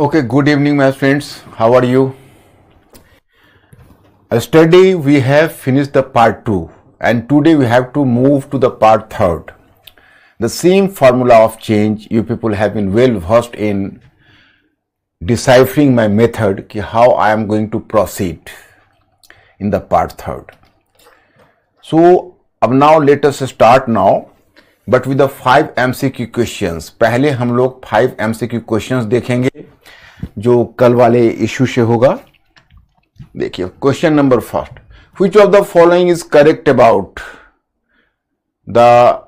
Okay, good evening, my friends. How are you? Yesterday we have finished the part 2 and today we have to move to the part 3rd. The same formula of change you people have been well versed in deciphering my method how I am going to proceed in the part 3rd. So now let us start now but with the 5 MCQ questions. पहले हम लोग 5 MCQ questions देखेंगे जो कल वाले issue से होगा. देखिए question number first, which of the following is correct about the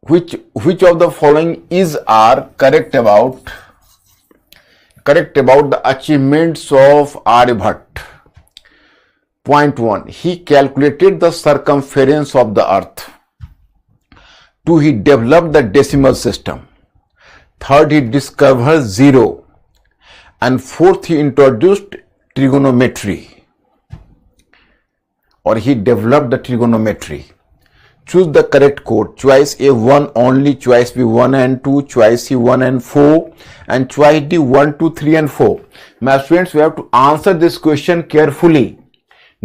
which of the following is are correct about the achievements of Aryabhatta. Point 1, he calculated the circumference of the earth. 2, he developed the decimal system. 3rd, he discovered zero. And 4th, he introduced trigonometry, or he developed the trigonometry. Choose the correct code. Choice A 1 only, choice B 1 and 2, choice C 1 and 4, and choice D 1, 2, 3 and 4. My students, we have to answer this question carefully.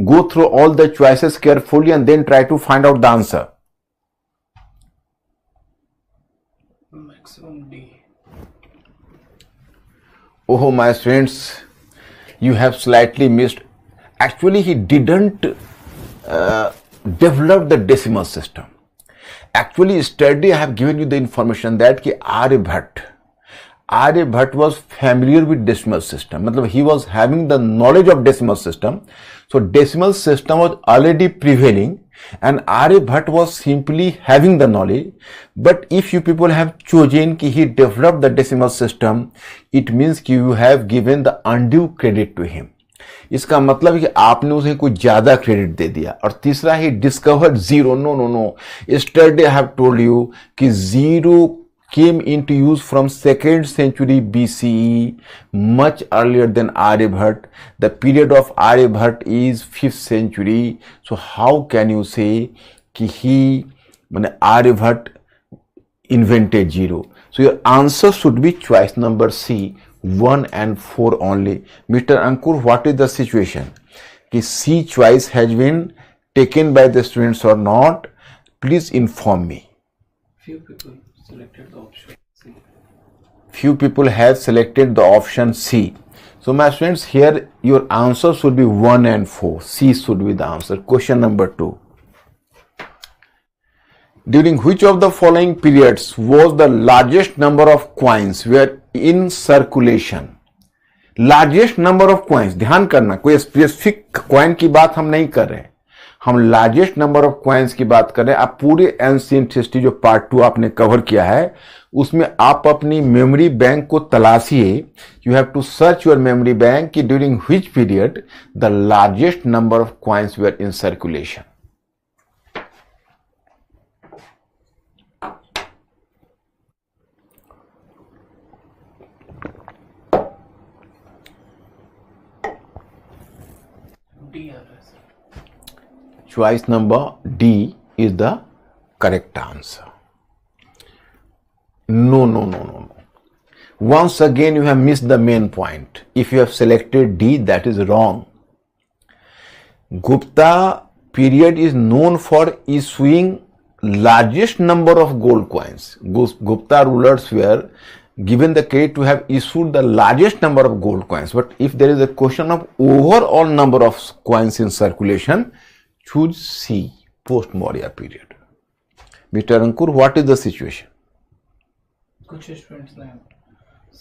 Go through all the choices carefully and then try to find out the answer. Maximum D. Oh, my friends, you have slightly missed. Actually, he didn't develop the decimal system. Actually, yesterday I have given you the information that Aryabhatta was familiar with decimal system. मतलब he was having the knowledge of decimal system. So decimal system was already prevailing and Aryabhatta was simply having the knowledge. But if you people have chosen कि he developed the decimal system, it means कि you have given the undue credit to him. इसका मतलब है कि आपने उसे कुछ ज्यादा क्रेडिट दे दिया. और तीसरा, he discovered zero. No. Yesterday I have told you कि zero came into use from 2nd century BCE, much earlier than Aryabhatta. The period of Aryabhatta is 5th century. So how can you say कि Aryabhatta invented zero? So your answer should be choice number C, 1 and 4 only. Mr. Ankur, what is the situation? Ki C choice has been taken by the students or not? Please inform me. Few people selected the option C. Few people have selected the option C. So my students, here your answer should be 1 and 4. C should be the answer. Question number 2. During which of the following periods was the largest number of coins were in circulation? Largest number of coins, ध्यान करना, कोई specific coin की बात हम नहीं कर रहे हैं, हम लार्जेस्ट नंबर ऑफ कॉइन्स की बात कर रहे हैं. आप पूरे एंशिएंट हिस्ट्री जो पार्ट 2 आपने कवर किया है उसमें आप अपनी मेमोरी बैंक को तलाशिए. You have to search your memory bank कि during which period the largest number of coins were in circulation. D. Choice number D is the correct answer. No. Once again you have missed the main point. If you have selected D, that is wrong. Gupta period is known for issuing largest number of gold coins. Gupta rulers were given the credit to have issued the largest number of gold coins. But if there is a question of overall number of coins in circulation, choose C, post-Maurya period. Mr. Ankur, what is the situation? कुछ students ने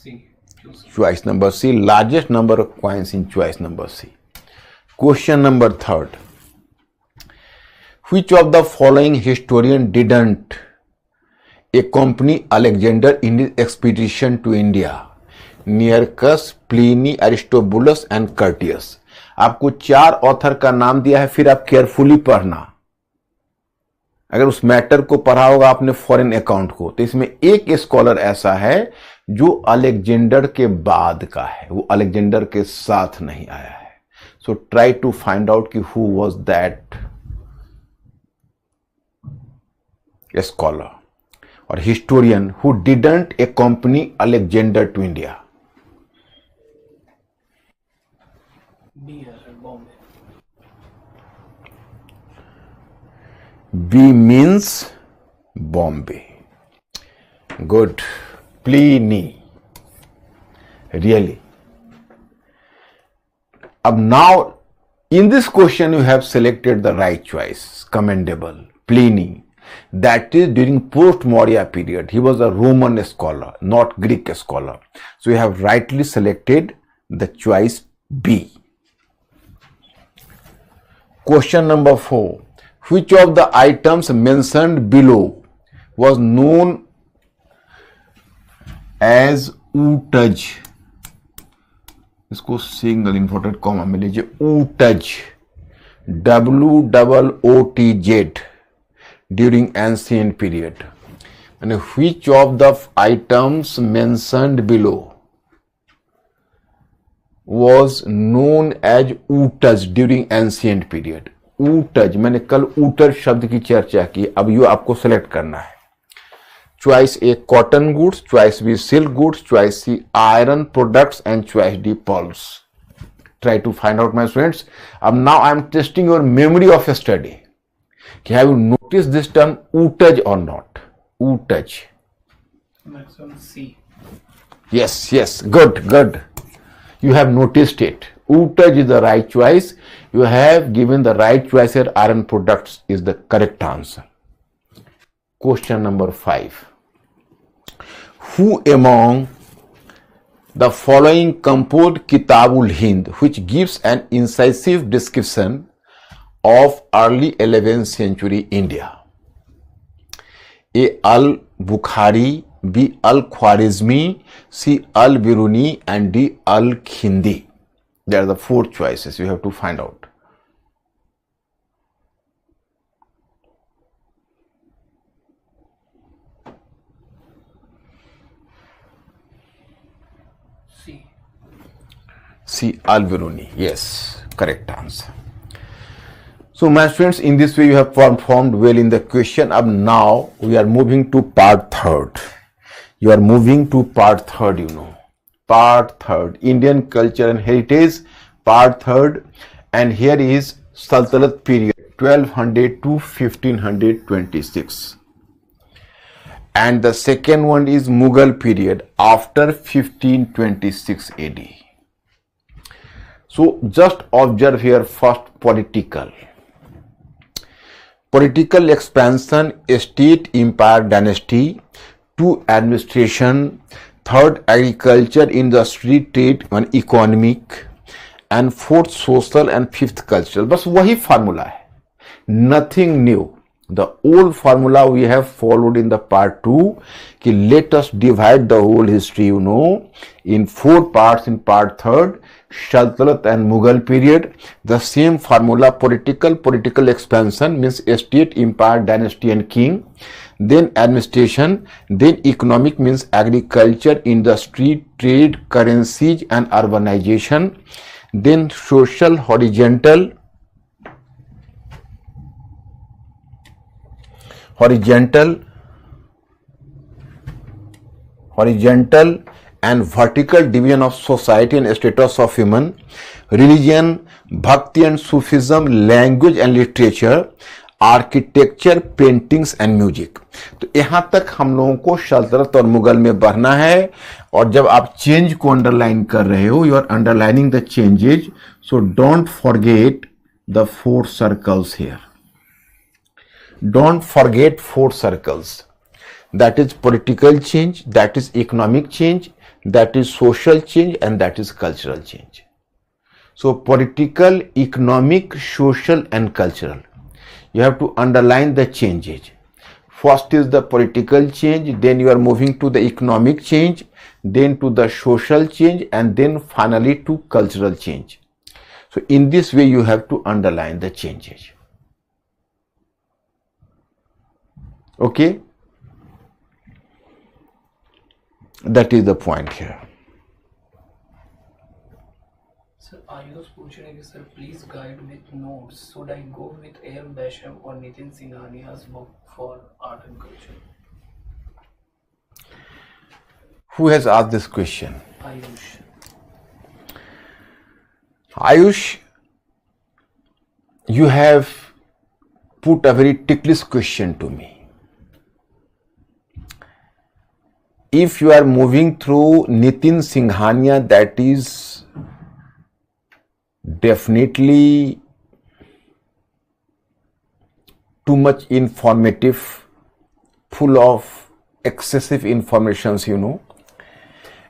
C choose. Choice number C, largest number of coins in choice number C. Question number 3rd. Which of the following historian didn't accompany Alexander in his expedition to India? Nearchus, Pliny, Aristobulus and Curtius. आपको 4 author का नाम दिया है, फिर आप carefully पढ़ना. अगर उस मैटर को पढ़ा होगा आपने फॉरेन अकाउंट को, तो इसमें एक स्कॉलर ऐसा है जो अलेक्जेंडर के बाद का है, वो अलेक्जेंडर के साथ नहीं आया है. So try to find out कि who was that scholar. or historian who didn't accompany Alexander to India? B. Bombay. B means Bombay. Good. Pliny. Really. Now, in this question, you have selected the right choice. Commendable. Pliny. That is during post-Maurya period. He was a Roman scholar, not Greek scholar. So you have rightly selected the choice B. Question number 4. Which of the items mentioned below was known as ootage? इसको single inverted comma में लीजिए. ootage, WOOTZ, during ancient period. And which of the items mentioned below was known as ootage during ancient period? ootage, मैंने कल ootage शब्द की चर्चा की. अब ये आपको सेलेक्ट करना है. Choice A cotton goods, choice B silk goods, choice C iron products and choice D pearls. Try to find out, my students. Now I am testing your memory of study. Have you noticed this term ootage or not? ootage. Maximum C. Yes, good. You have noticed it. ootage is the right choice. You have given the right choice here. Iron products is the correct answer. Question number 5. Who among the following composed Kitabul Hind, which gives an incisive description of early 11th century India? A. Al-Bukhari, B. Al-Khwarizmi, C. Al-Biruni, and D. Al-Khindi. There are the 4 choices you have to find out. C. Al-Biruni. Yes, correct answer. So my students, in this way you have performed well in the question. Now we are moving to part 3rd. You are moving to part 3rd, Part 3rd, Indian culture and heritage, part 3rd. And here is Sultanate period, 1200 to 1526. And the second one is Mughal period after 1526 AD. So just observe here first political expansion, state empire dynasty, 2 administration, 3rd agriculture, industry, trade and economic, and 4th social and 5th cultural. बस वही formula है, nothing new. The old formula we have followed in the part 2 कि let us divide the whole history in 4 parts in part 3rd, Sultanate and Mughal period. The same formula, political expansion means state, empire, dynasty and king, then administration, then economic means agriculture, industry, trade, currencies and urbanization, then social, horizontal and vertical division of society and status of human, religion, bhakti and Sufism, language and literature, architecture, paintings and music. तो यहां तक हम लोगों को सल्तनत और मुगल में बढ़ना है. और जब आप चेंज को अंडरलाइन कर रहे हो, you are underlining the changes, so don't forget the 4 circles here. Don't forget 4 circles. That is political change, that is economic change, that is social change, and that is cultural change. So political, economic, social and cultural. You have to underline the changes. First is the political change, then you are moving to the economic change, then to the social change, and then finally to cultural change. So in this way you have to underline the changes. Okay, that is the point here. Sir, Ayush पूछ रहे हैं कि sir please guide with notes. Should I go with A.M. Basham or Nitin Singhania's book for art and culture? Who has asked this question? Ayush. Ayush, you have put a very ticklish question to me. If you are moving through Nitin Singhania, that is definitely too much informative, full of excessive informations,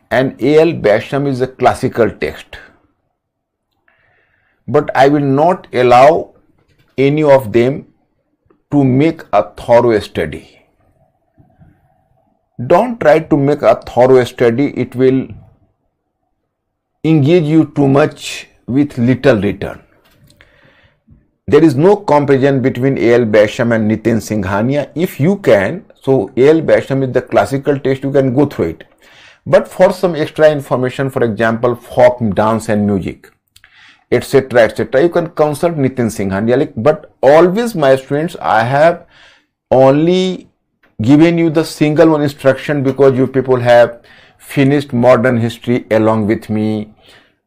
and A.L. Basham is a classical text. But I will not allow any of them to make a thorough study. Don't try to make a thorough study. It will engage you too much with little return. There is no comparison between A.L. Basham and Nitin Singhania. If you can, so A.L. Basham is the classical text, you can go through it. But for some extra information, for example, folk, dance and music, etc., you can consult Nitin Singhania. But always, my students, I have only given you the single one instruction because you people have finished modern history along with me,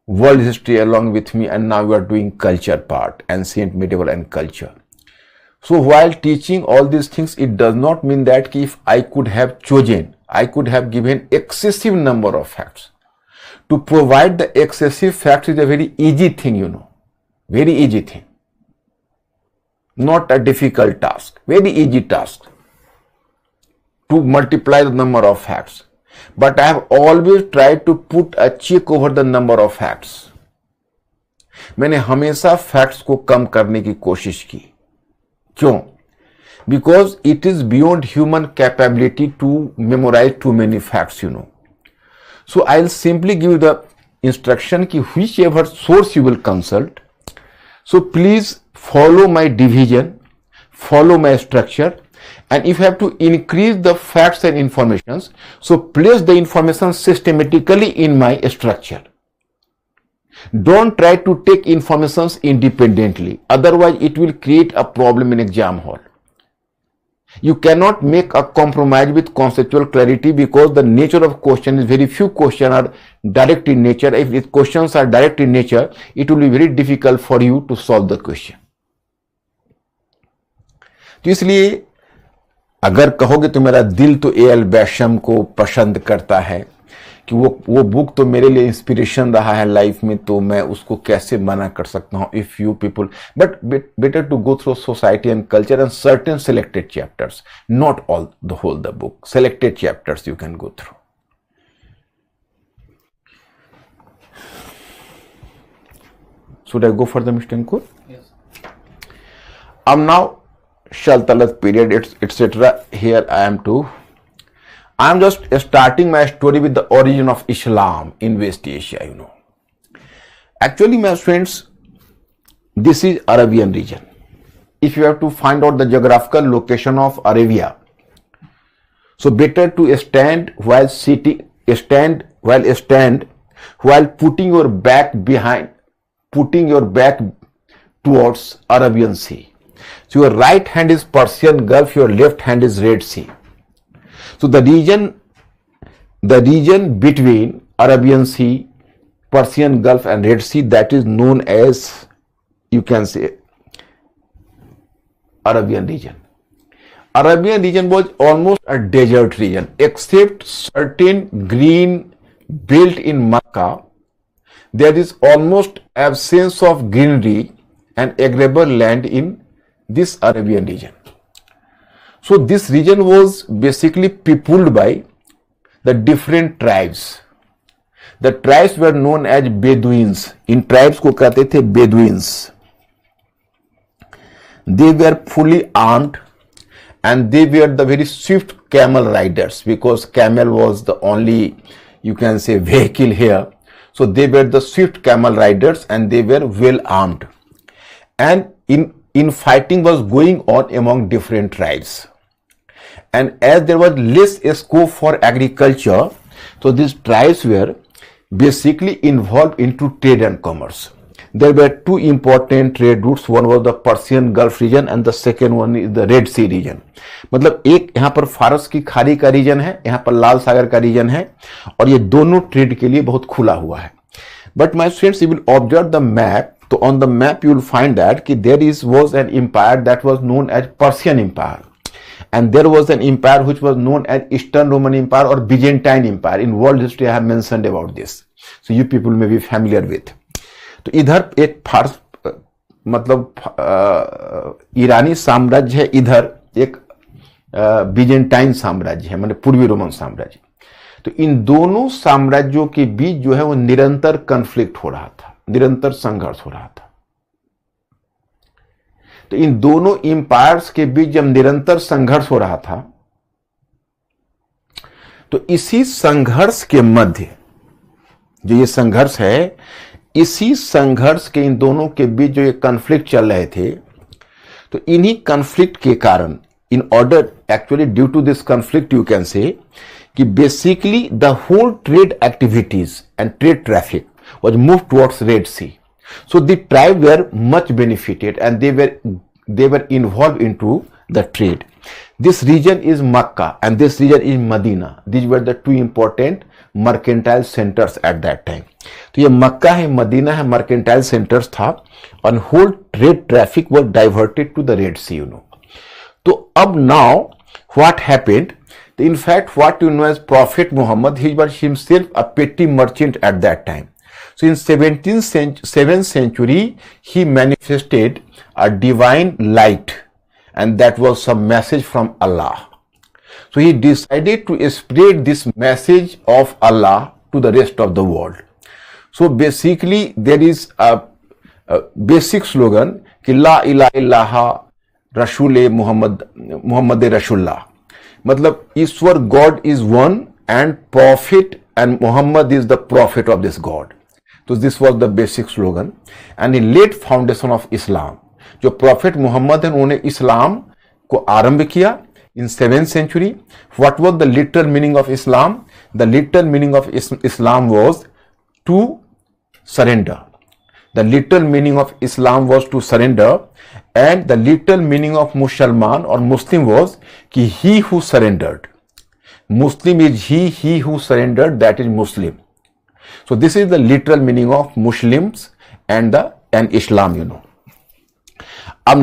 world history along with me, and now you are doing culture part, ancient, medieval and culture. So while teaching all these things, it does not mean that if I could have chosen, I could have given excessive number of facts. To provide the excessive facts is a very easy thing, very easy thing. Not a difficult task, very easy task to multiply the number of facts. But I have always tried to put a check over the number of facts. मैंने हमेशा facts को कम करने की कोशिश की. क्यों? Because it is beyond human capability to memorize too many facts, So I'll simply give you the instruction ki whichever source you will consult. So please follow my division, follow my structure, and if you have to increase the facts and informations, so place the information systematically in my structure. Don't try to take informations independently, otherwise it will create a problem in exam hall. You cannot make a compromise with conceptual clarity because the nature of question is very few questions are direct in nature. If these questions are direct in nature, it will be very difficult for you to solve the question. तो इसलिए अगर कहोगे तो मेरा दिल तो A.L. बैशम को पसंद करता है कि वो बुक तो मेरे लिए इंस्पिरेशन रहा है लाइफ में, तो मैं उसको कैसे मना कर सकता हूं. If you people, but better to go through society and culture and certain selected chapters, not all the whole the book, selected chapters you can go through. Should I go for the Mr. Ankur? Yes. Now Shaltalat period, etc. Here I am just starting my story with the origin of Islam in West Asia, Actually, my friends, this is Arabian region. If you have to find out the geographical location of Arabia, so better to stand while putting your back towards Arabian Sea. So your right hand is Persian Gulf, your left hand is Red Sea. So the region between Arabian Sea, Persian Gulf and Red Sea, that is known as, you can say, Arabian region. Arabian region was almost a desert region, except certain green belt in Makkah. There is almost absence of greenery and arable land in this Arabian region. So this region was basically peopled by the different tribes. The tribes were known as Bedouins. In tribes को कहते थे Bedouins. They were fully armed and they were the very swift camel riders, because camel was the only, you can say, vehicle here. So they were the swift camel riders and they were well armed. And in fighting was going on among different tribes. And as there was less scope for agriculture, so these tribes were basically involved into trade and commerce. there were two important trade routes. One was the Persian Gulf region and the second one is the Red Sea region. मतलब एक यहाँ पर फारस की खाड़ी का reason है, यहाँ पर लाल सागर का रीजन है, और ये दोनों ट्रेड के लिए बहुत खुला हुआ है. But my friends, you will observe the map. तो on the map you will find that कि there was an empire that was known as Persian Empire, and there was an empire which was known as Eastern Roman Empire or Byzantine Empire. In world history I have mentioned about this, so you people may be familiar with. तो इधर एक फारस मतलब ईरानी साम्राज्य है, इधर एक Byzantine साम्राज्य है, मतलब पूर्वी रोमन साम्राज्य. तो इन दोनों साम्राज्यों के बीच जो है वो निरंतर कन्फ्लिक्ट हो रहा था, निरंतर संघर्ष हो रहा था. तो इन दोनों एम्पायर्स के बीच जब निरंतर संघर्ष हो रहा था, तो इसी संघर्ष के मध्य जो ये संघर्ष है, इसी संघर्ष के इन दोनों के बीच जो ये कन्फ्लिक्ट चल रहे थे, तो इन्हीं कन्फ्लिक्ट के कारण, in order actually due to this conflict you can say कि basically the whole trade activities and trade traffic was moved towards Red Sea. So the tribe were much benefited and they were involved into the trade. This region is Makkah and this region is Medina. These were the two important mercantile centers at that time. तो ये मक्का है, Medina है, mercantile centers था, और whole trade traffic was diverted to the Red Sea, you know. तो अब now what happened? In fact, what you know as Prophet Muhammad, he was himself a petty merchant at that time. So in 7th century, he manifested a divine light, and that was some message from Allah. So he decided to spread this message of Allah to the rest of the world. So basically, there is a basic slogan कि ला इलाहा इल्लल्लाह रसूल मुहम्मद रसूलुल्लाह, मतलब ईश्वर God is one and prophet and Mohammed is the prophet of this God. तो this was the basic slogan and in laid foundation of Islam. जो प्रॉफिट मोहम्मद है उन्होंने इस्लाम को आरंभ किया in 7th century. What was the literal meaning of Islam? The literal meaning of Islam was to surrender. The literal meaning of Islam was to surrender, and the literal meaning of Musliman or Muslim was कि he who surrendered. Muslim is he who surrendered, that is Muslim. So this is the literal meaning of Muslims and Islam, you know.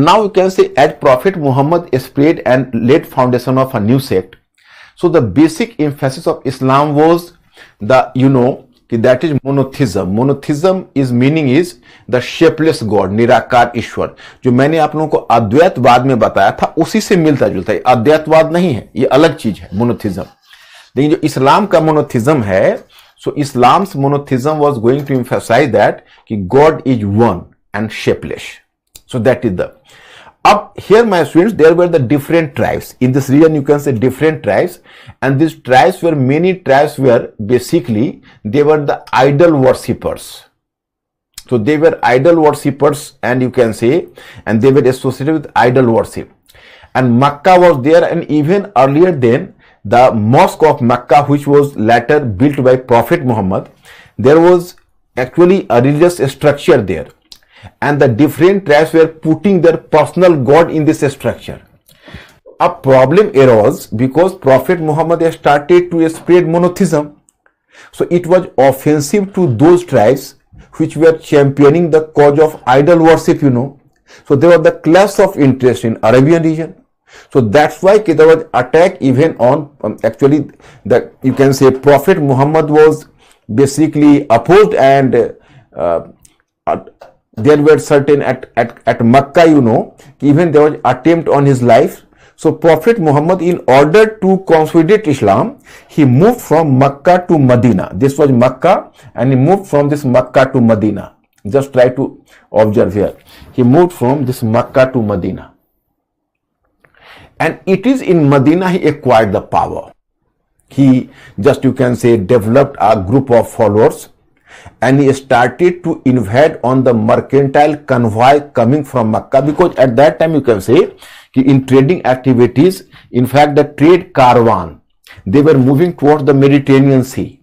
Now you can say as Prophet Muhammad spread and laid foundation of a new sect. So the basic emphasis of Islam was कि that is monotheism. Monotheism is meaning is the shapeless God, निराकार ईश्वर. जो मैंने आप लोगों को अद्वैतवाद में बताया था उसी से मिलता जुलता है. अद्वैतवाद नहीं है, ये अलग चीज है मोनोथिज्म. लेकिन जो इस्लाम का मोनोथिज्म है, so Islam's monotheism was going to emphasize that कि God is one and shapeless. So that is the. Up here, my students, there were the different tribes. In this region, you can say different tribes, and these tribes were, many tribes were basically, they were the idol worshippers. So they were idol worshippers, and you can say, and they were associated with idol worship. And Makkah was there, and even earlier than the mosque of Makkah, which was later built by Prophet Muhammad, there was actually a religious structure there. And the different tribes were putting their personal god in this structure. A problem arose because Prophet Muhammad started to spread monotheism. So it was offensive to those tribes which were championing the cause of idol worship, you know. So there was the clash of interest in Arabian region. So that's why there was attack even on actually that you can say Prophet Muhammad was basically opposed, and there were certain at Makkah, you know, even there was attempt on his life. So Prophet Muhammad, in order to consolidate Islam, he moved from Makkah to Medina. This was Makkah, and he moved from this Makkah to Medina. Just try to observe here. He moved from this Makkah to Medina. And it is in Medina he acquired the power. He just, you can say, developed a group of followers, and he started to invade on the mercantile convoy coming from Makkah, because at that time you can say in trading activities, in fact the trade caravan, they were moving towards the Mediterranean Sea.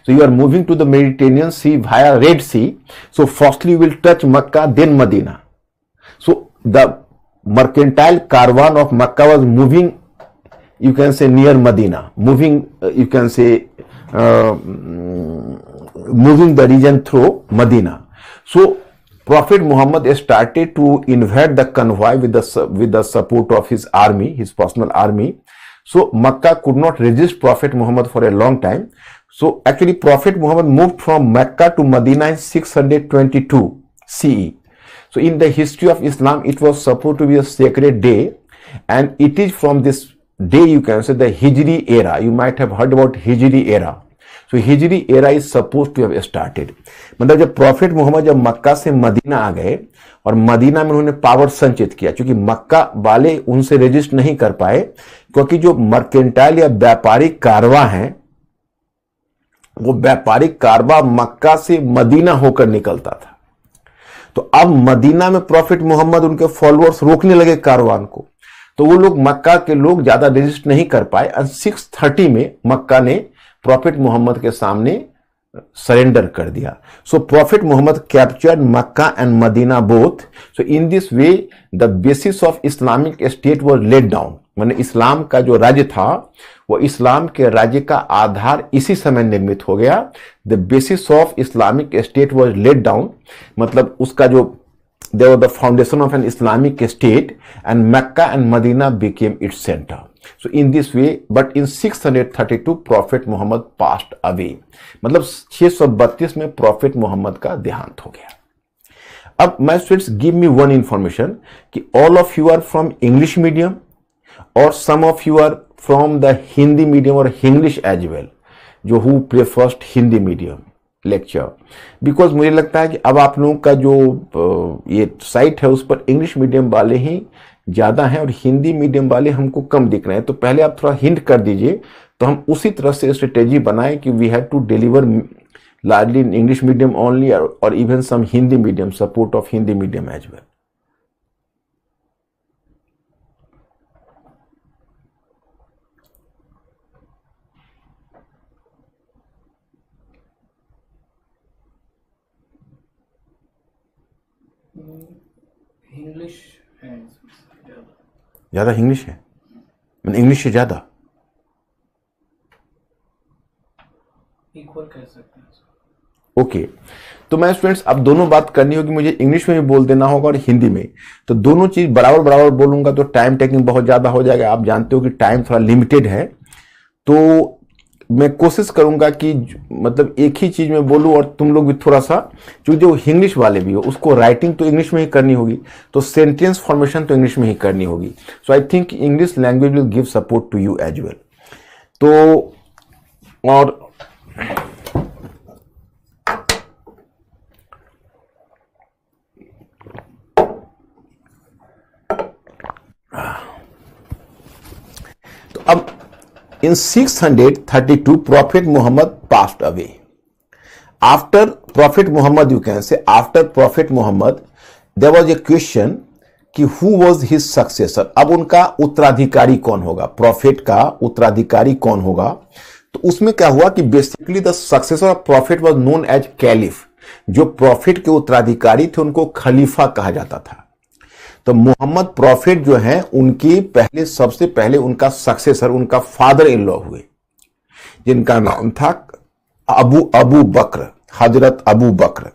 So you are moving to the Mediterranean Sea via Red Sea. So firstly you will touch Makkah, then Medina. So the mercantile caravan of Makkah was moving, you can say, near Medina, moving, you can say, moving the region through Medina. So Prophet Muhammad started to invade the convoy with the support of his army, his personal army. So Makkah could not resist Prophet Muhammad for a long time. So actually Prophet Muhammad moved from Mecca to Medina in 622 CE. So in the history of Islam, it was supposed to be a sacred day, and it is from this day, you can say, the Hijri era. You might have heard about Hijri era. So Hijri era is supposed to have started. मतलब जब profit Mohammad जब मक्का से Medina आ गए और Medina में उन्होंने power संचित किया, क्योंकि मक्का वाले उनसे रेजिस्ट नहीं कर पाए, क्योंकि जो मर्केंटाइल या व्यापारिक कारवा हैं, वो व्यापारिक कारवा मक्का से मदीना होकर निकलता था। तो अब मदीना में प्रॉफिट मोहम्मद उनके फॉलोअर्स रोकने लगे कारवान को, तो वो लोग, मक्का के लोग ज्यादा रेजिस्ट नहीं कर पाए। 630 में मक्का ने प्रॉफिट मोहम्मद के सामने सरेंडर कर दिया। So prophet Mohammed captured Mecca and Medina both. So in this way the basis of Islamic state was laid down. माने इस्लाम का जो राज्य था, वो इस्लाम के राज्य का आधार इसी समय निर्मित हो गया। The basis of Islamic state was laid down, मतलब उसका जो there was the foundation of an Islamic state, and Mecca and Medina became its center. So in this way, but in 632 Prophet Muhammad passed away. मतलब 632 में Prophet Muhammad का देहांत हो गया। अब my students, give me one information कि all of you are from English medium or some of you are from the Hindi medium or English as well, जो who prefers Hindi medium lecture. Because मुझे लगता है कि अब आप लोगों का जो ये साइट है उस पर इंग्लिश मीडियम वाले ही ज्यादा हैं और हिंदी मीडियम वाले हमको कम दिख रहे हैं। तो पहले आप थोड़ा हिंट कर दीजिए, तो हम उसी तरह से स्ट्रेटेजी बनाएं कि we have to deliver largely in English medium only और even some Hindi medium, support of Hindi medium as well. English है ज्यादा इंग्लिश है, मैंने इंग्लिश से ज्यादा इक्वल कह सकते हैं। ओके, तो मैं स्टूडेंट्स अब दोनों बात करनी होगी, मुझे इंग्लिश में भी बोल देना होगा और हिंदी में। तो दोनों चीज बराबर बराबर बोलूंगा तो टाइम टेकिंग बहुत ज्यादा हो जाएगा। आप जानते हो कि टाइम थोड़ा लिमिटेड है, तो मैं कोशिश करूंगा कि मतलब एक ही चीज में बोलूं और तुम लोग भी थोड़ा सा, जो इंग्लिश वाले भी हो उसको राइटिंग तो इंग्लिश में ही करनी होगी, तो सेंटेंस फॉर्मेशन तो इंग्लिश में ही करनी होगी। So I think English language will give support to you as well. तो और तो अब in 632 Prophet Muhammad passed away. After Prophet Muhammad, you can say, after Prophet Muhammad there was a question कि who was his successor। अब उनका उत्तराधिकारी कौन होगा, प्रॉफिट का उत्तराधिकारी कौन होगा। तो उसमें क्या हुआ कि basically the successor of prophet was known as caliph. जो प्रॉफिट के उत्तराधिकारी थे उनको खलीफा कहा जाता था। तो मोहम्मद प्रॉफिट जो हैं उनकी पहले, सबसे पहले उनका सक्सेसर, उनका फादर इन लॉ हुए, जिनका नाम था अबू बकर, हजरत Abu Bakr.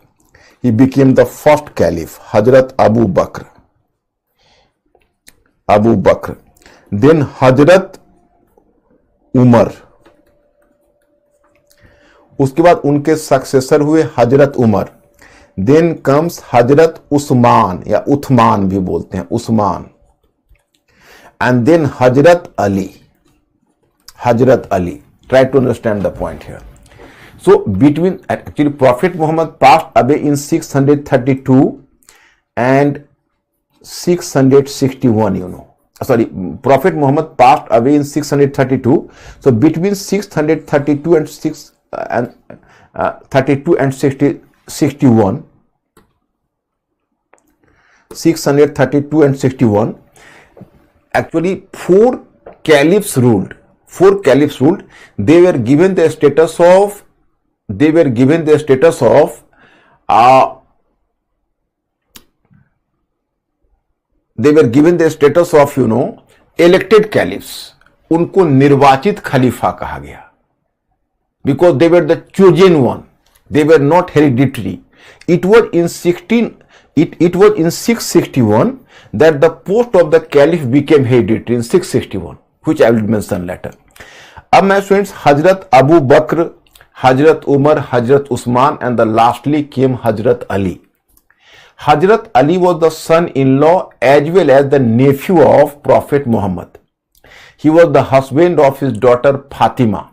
He became the first caliph, हजरत अबू बकर। देन हजरत उमर, उसके बाद उनके सक्सेसर हुए हजरत उमर। देन कम्स हजरत उस्मान, या उथमान भी बोलते हैं, Usman. And then Hazrat Ali. Try to understand the point here. So between, actually prophet Mohammad passed away in 632 and 661, you know. Sorry, Prophet Muhammad passed away in 632. So between 632 and 61, 632 and 61, actually four caliphs ruled. They were given the status of they were given the status of elected caliphs. उनको निर्वाचित खलीफा कहा गया, because they were the chosen one. They were not hereditary. It was in 661 that the post of the caliph became hereditary in 661, which I will mention later. अब मैं students Hazrat Abu Bakr, Hazrat Umar, Hazrat Usman and the lastly came Hazrat Ali. Hazrat Ali was the son-in-law as well as the nephew of Prophet Muhammad. He was the husband of his daughter Fatima.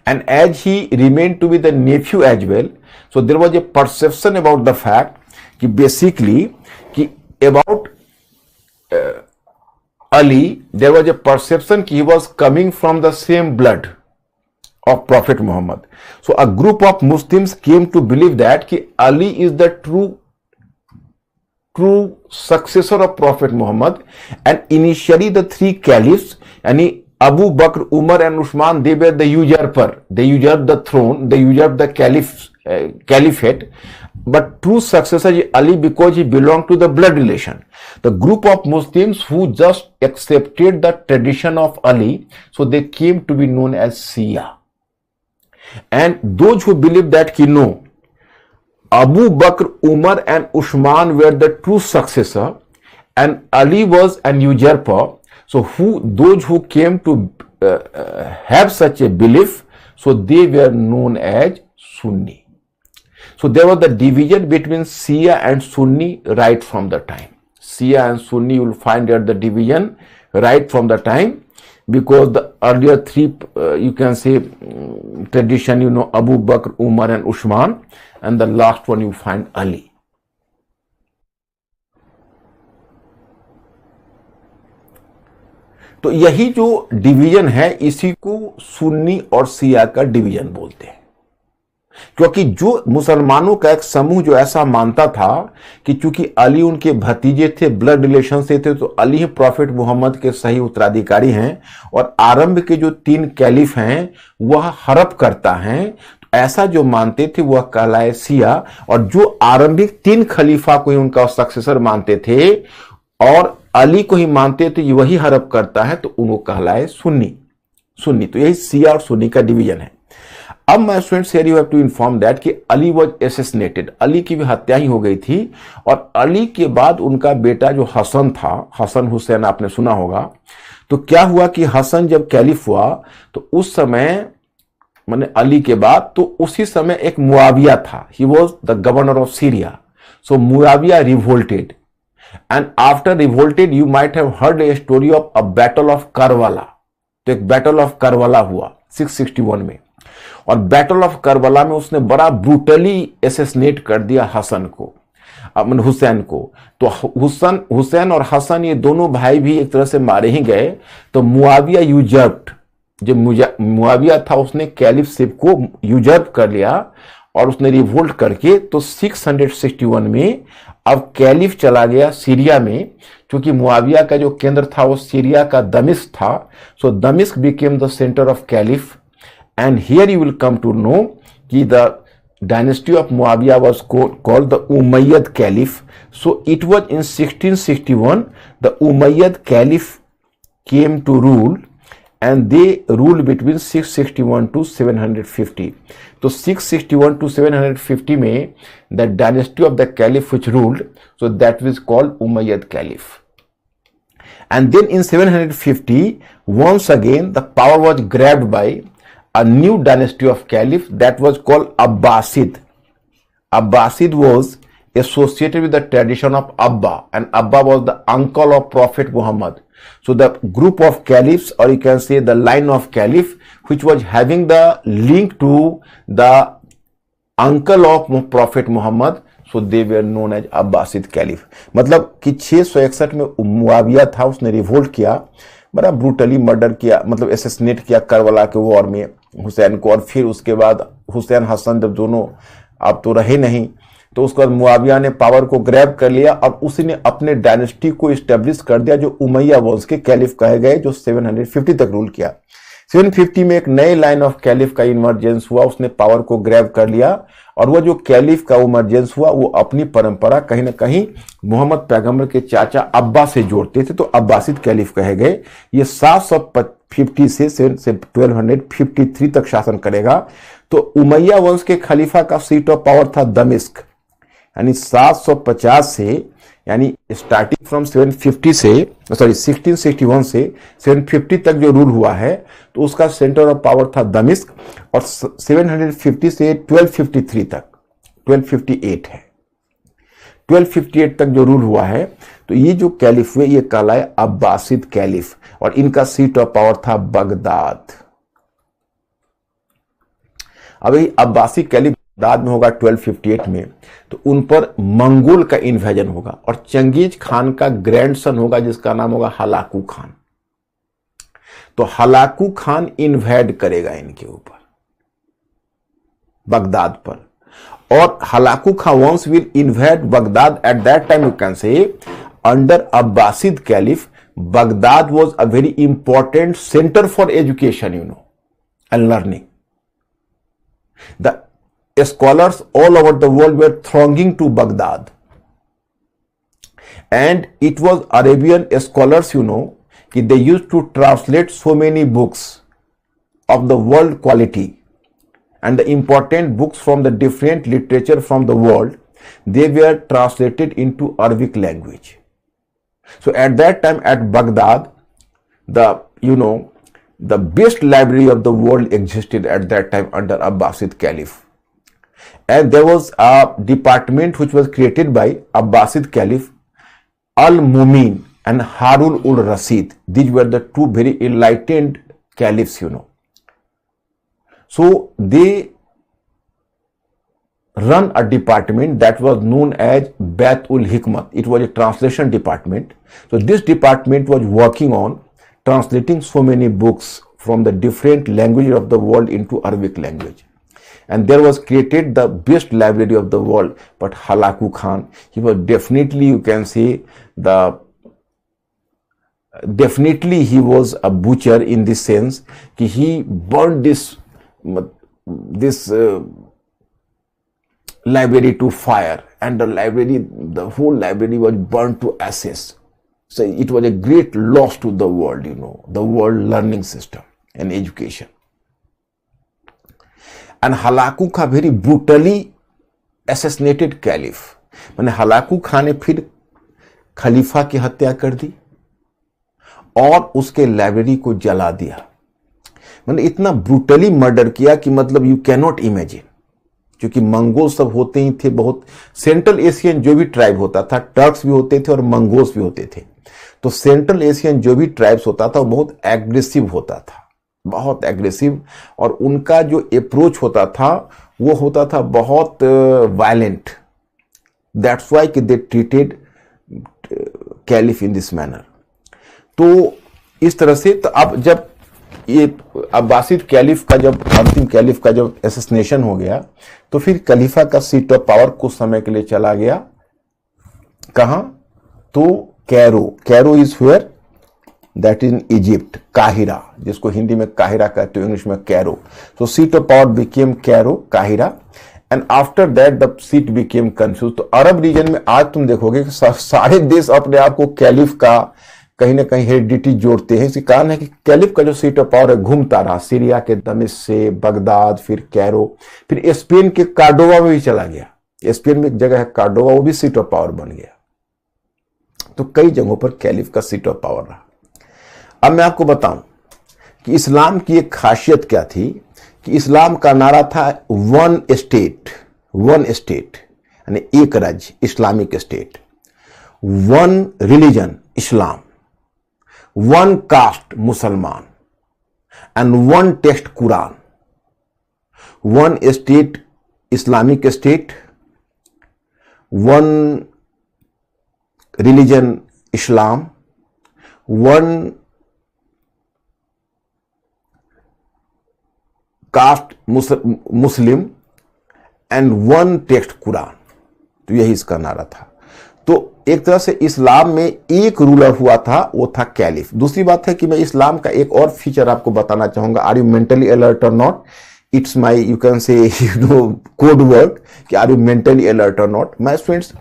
And as he remained to be the nephew as well, so there was a perception about the fact कि basically कि about Ali, there was a perception कि he was coming from the same blood of Prophet Muhammad. So a group of Muslims came to believe that कि Ali is the true successor of Prophet Muhammad, and initially the three caliphs, yani Abu Bakr, Umar and Uthman, they were the usurper. They usurped the throne, they usurped the caliphate. But true successor is Ali because he belonged to the blood relation. The group of Muslims who just accepted the tradition of Ali, so they came to be known as Shia. And those who believe that no, Abu Bakr, Umar and Uthman were the true successor and Ali was an usurper. So those who came to have such a belief, so they were known as Sunni. So there was the division between Shia and Sunni right from the time. Shia and Sunni, you will find that the division right from the time, because the earlier three, you can say tradition, Abu Bakr, Umar and Uthman, and the last one you find Ali. तो यही जो division है इसी को सुन्नी और शिया का division बोलते हैं, क्योंकि जो मुसलमानों का एक समूह जो ऐसा मानता था कि चूंकि अली उनके भतीजे थे, ब्लड रिलेशन से थे, तो अली ही प्रॉफिट मोहम्मद के सही उत्तराधिकारी हैं और आरंभ के जो तीन कैलिफ हैं वह हड़प करता है, तो ऐसा जो मानते थे वह कहलाए शिया, और जो आरंभिक तीन खलीफा को ही उनका सक्सेसर मानते थे और अली को ही मानते थे वही हड़प करता है, तो उनको कहलाए सुन्नी। तो यही शिया और सुन्नी का डिवीजन है। अब मैं students here you have to inform that कि अली वाज असैसिनेटेड, अली की भी हत्या ही हो गई थी, और अली के बाद उनका बेटा जो हसन था, हसन हुसैन आपने सुना होगा, तो क्या हुआ कि हसन जब कैलिफ हुआ तो उस समय माने अली के बाद, तो उसी समय एक मुआविया था, he was the governor of Syria. So Muawiya revolted, and after revolted you might have heard a story of a battle of Karbala. तो एक बैटल ऑफ करबला हुआ 661 में, और बैटल ऑफ करबला में उसने बड़ा ब्रूटली असैसिनेट कर दिया हुसैन को। तो हुसैन और हसन ये दोनों भाई भी एक तरह से मारे ही गए। तो मुआविया यूजर्प्ड, जो मुआविया था उसने कैलिफशिप को यूजर्प कर लिया और उसने रिवोल्ट करके, तो 661 में अब कैलिफ चला गया सीरिया में, क्योंकि मुआविया का जो केंद्र था वो सीरिया का दमिश्क था। सो दमिश्क became the centre of caliph, and here you will come to know कि the dynasty of Muawiyah was called the Umayyad Caliph. So it was in 1661 the Umayyad Caliph came to rule, and they ruled between 661 to 750. तो 661 to 750 में the dynasty of the Caliph which ruled, so that was called Umayyad Caliph. And then in 750 once again the power was grabbed by a new dynasty of caliph that was called Abbasid. Abbasid was associated with the tradition of Abba, and Abba was the uncle of Prophet Muhammad. So the group of caliphs, or you can say the line of caliph, which was having the link to the uncle of Prophet Muhammad, so they were known as Abbasid caliph. मतलब कि 661 में मुआविया था, उसने revolt किया, बड़ा brutally murder किया, मतलब assassinate किया करबला के वॉर में हुसैन को, और फिर उसके बाद हुसैन हसन जब दोनों अब तो रहे नहीं, तो उसके बाद मुआविया ने पावर को ग्रैब कर लिया और उसी ने अपने डायनेस्टी को इस्टेब्लिश कर दिया, जो उमैया वंश के कैलिफ कहे गए, जो 750 तक रूल किया। 750 में एक नए लाइन ऑफ कैलिफ का इमरजेंस हुआ, उसने पावर को ग्रैब कर लिया, और वो जो कैलिफ का इमरजेंस हुआ वो अपनी परंपरा कहीं ना कहीं मोहम्मद पैगंबर के चाचा अब्बा से जोड़ते थे, तो अब्बासिद कैलिफ कहे गए। ये 750 से 1253 तक शासन करेगा। तो उमैया वंश के खलीफा का सीट ऑफ पावर था दमिश्क, यानी 750 से, यानी स्टार्टिंग फ्रॉम 1661 से 750 तक जो रूल हुआ है, तो उसका सेंटर ऑफ पावर था दमिश्क। और 750 से 1253 तक, 1258 है, 1258 तक जो रूल हुआ है, तो ये जो कैलिफ हुए ये कहलाए अब्बासिद कैलिफ, और इनका सीट ऑफ पावर था बगदाद। अब ये अब्बासी कैलिफ बगदाद में होगा 1258 में, तो उन पर मंगोल का इन्वेजन होगा, और चंगेज खान का ग्रैंडसन होगा जिसका नाम होगा हलाकू खान। तो हलाकू खान इन्वेड करेगा इनके ऊपर, बगदाद पर, और Hulagu Khan once will invade Baghdad. At that time you can say under Abbasid caliph Baghdad was a very important center for education, and learning. The scholars all over the world were thronging to Baghdad, and it was Arabian scholars, they used to translate so many books of the world quality, and the important books from the different literature from the world, they were translated into Arabic language. So at that time at Baghdad, the best library of the world existed at that time under Abbasid Caliph. And there was a department which was created by Abbasid Caliph, Al-Mumin and Harun ul-Rashid. These were the two very enlightened caliphs, So they run a department that was known as Bayt-ul-Hikmat. It was a translation department. So this department was working on translating so many books from the different languages of the world into Arabic language. And there was created the best library of the world. But Halaku Khan, he was definitely, you can say, definitely he was a butcher in this sense. He burned this library to fire, and the whole library was burnt to ashes. So it was a great loss to the world, the world learning system and education. And Halaku Khan very brutally assassinated caliph. मैंने Hulagu Khan ने फिर खलीफा की हत्या कर दी और उसके library को जला दिया। मैंने इतना ब्रूटली मर्डर किया कि मतलब यू कैन नॉट इमेजिन, क्योंकि मंगोल सब होते ही थे, बहुत सेंट्रल एशियन जो भी ट्राइब होता था, टर्क्स भी होते थे और मंगोल्स भी होते थे। तो सेंट्रल एशियन जो भी ट्राइब्स होता था वो बहुत एग्रेसिव होता था, बहुत एग्रेसिव, और उनका जो अप्रोच होता था वो होता था बहुत वायलेंट। दैट्स वाई कि they treated caliph in this manner. तो इस तरह से, तो अब जब ये अब्बासिद कैलिफ का जब अंतिम कैलिफ का जब एसेसिनेशन हो गया, तो फिर खलीफा का सीट ऑफ पावर कुछ समय के लिए चला गया कहां, तो Cairo is where, that in Egypt, Kahira, जिसको हिंदी में काहिरा कहते हो, इंग्लिश में कैरो। तो seat of power became Cairo, Kahira, and after that the seat became confuse. तो अरब रीजन में आज तुम देखोगे कि सारे देश अपने आप को कैलिफ का कहीं ना कहीं हेरिडिटी जोड़ते हैं। इसके कारण है कि कैलिफ का जो सीट ऑफ पावर है घूमता रहा, सीरिया के दमिश्क से बगदाद, फिर कैरो, फिर स्पेन के कार्डोवा में भी चला गया। स्पेन में एक जगह है कार्डोवा, वो भी सीट ऑफ पावर बन गया। तो कई जगहों पर कैलिफ का सीट ऑफ पावर रहा। अब मैं आपको बताऊं कि इस्लाम की एक खासियत क्या थी, कि इस्लाम का नारा था वन स्टेट, यानी एक राज्य, इस्लामिक स्टेट, वन रिलीजन, इस्लाम, वन कास्ट, मुसलमान, and one text, Quran, one state, Islamic state, one religion, Islam, one cast, Muslim, and one text, Quran. तो यही इसका नारा था। तो एक तरह से इस्लाम में एक रूलर हुआ था, वो था कैलिफ। दूसरी बात है कि मैं इस्लाम का एक और फीचर आपको बताना चाहूंगा। आर यू मेंटली अलर्ट और not? It's my, you can से, कोड वर्ड कि आर यू मेंटली अलर्ट और not. My students,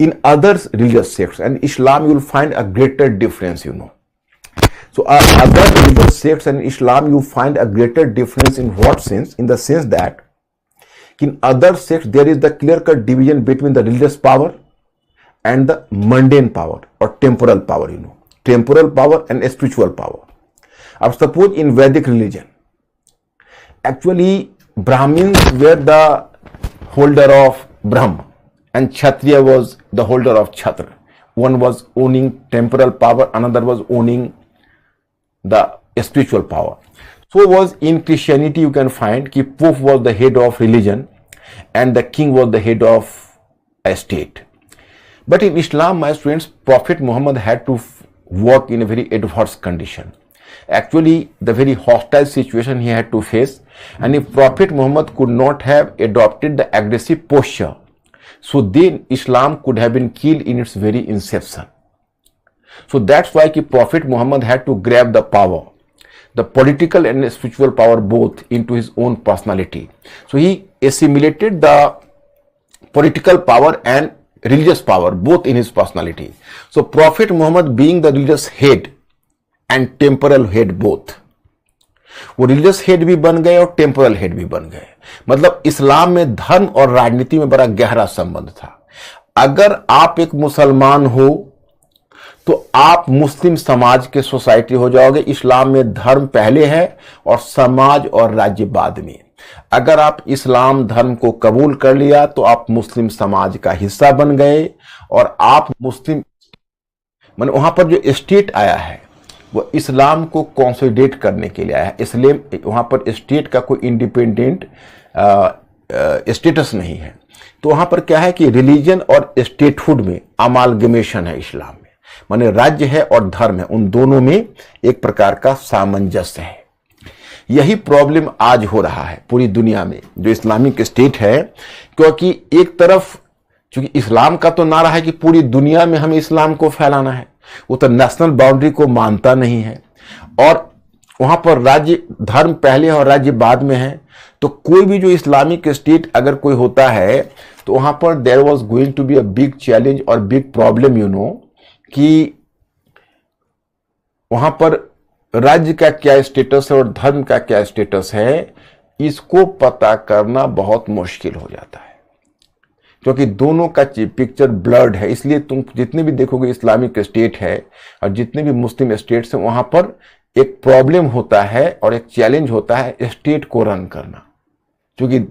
in other religious sects and Islam, you will find a greater difference, you know. So other religious sects and Islam, you find a greater difference in what sense? In the sense that in other sects there is the clear-cut division between the religious power and the mundane power or temporal power, you know. Temporal power and spiritual power. Now suppose in Vedic religion, actually Brahmins were the holder of Brahma, and Kshatriya was the holder of Chhatra. One was owning temporal power, another was owning the spiritual power. So was in Christianity, you can find कि Pope was the head of religion and the king was the head of a state. But in Islam, my students, Prophet Muhammad had to work in a very adverse condition. Actually, the very hostile situation he had to face, and if Prophet Muhammad could not have adopted the aggressive posture, so then Islam could have been killed in its very inception. So that's why Prophet Muhammad had to grab the power, the political and spiritual power both, into his own personality. So he assimilated the political power and religious power both in his personality. So Prophet Muhammad being the religious head and temporal head both, वो religious head भी बन गए और temporal head भी बन गए। मतलब इस्लाम में धर्म और राजनीति में बड़ा गहरा संबंध था। अगर आप एक मुसलमान हो तो आप मुस्लिम समाज के सोसाइटी हो जाओगे। इस्लाम में धर्म पहले है और समाज और राज्य बाद में। अगर आप इस्लाम धर्म को कबूल कर लिया तो आप मुस्लिम समाज का हिस्सा बन गए और आप मुस्लिम, मतलब वहां पर जो स्टेट आया है वो इस्लाम को कंसोलिडेट करने के लिए आया है। इसलिए वहां पर स्टेट का कोई इंडिपेंडेंट स्टेटस नहीं है। तो वहां पर क्या है कि रिलीजन और स्टेटहुड में अमालगमेशन है इस्लाम में, माने राज्य है और धर्म है, उन दोनों में एक प्रकार का सामंजस्य है। यही प्रॉब्लम आज हो रहा है पूरी दुनिया में जो इस्लामिक स्टेट है, क्योंकि एक तरफ चूंकि इस्लाम का तो नारा है कि पूरी दुनिया में हमें इस्लाम को फैलाना है, वो तो नेशनल बाउंड्री को मानता नहीं है और वहां पर राज्य धर्म पहले और राज्य बाद में है। तो कोई भी जो इस्लामिक स्टेट अगर कोई होता है तो वहां पर there was going to be a big challenge और बिग प्रॉब्लम, यू नो, कि वहां पर राज्य का क्या स्टेटस है और धर्म का क्या स्टेटस है, इसको पता करना बहुत मुश्किल हो जाता है क्योंकि दोनों का पिक्चर ब्लर्ड है। इसलिए तुम जितने भी देखोगे इस्लामिक स्टेट है और जितने भी मुस्लिम स्टेट्स हैं, वहां पर एक प्रॉब्लम होता है और एक चैलेंज होता है स्टेट को रन करना, क्योंकि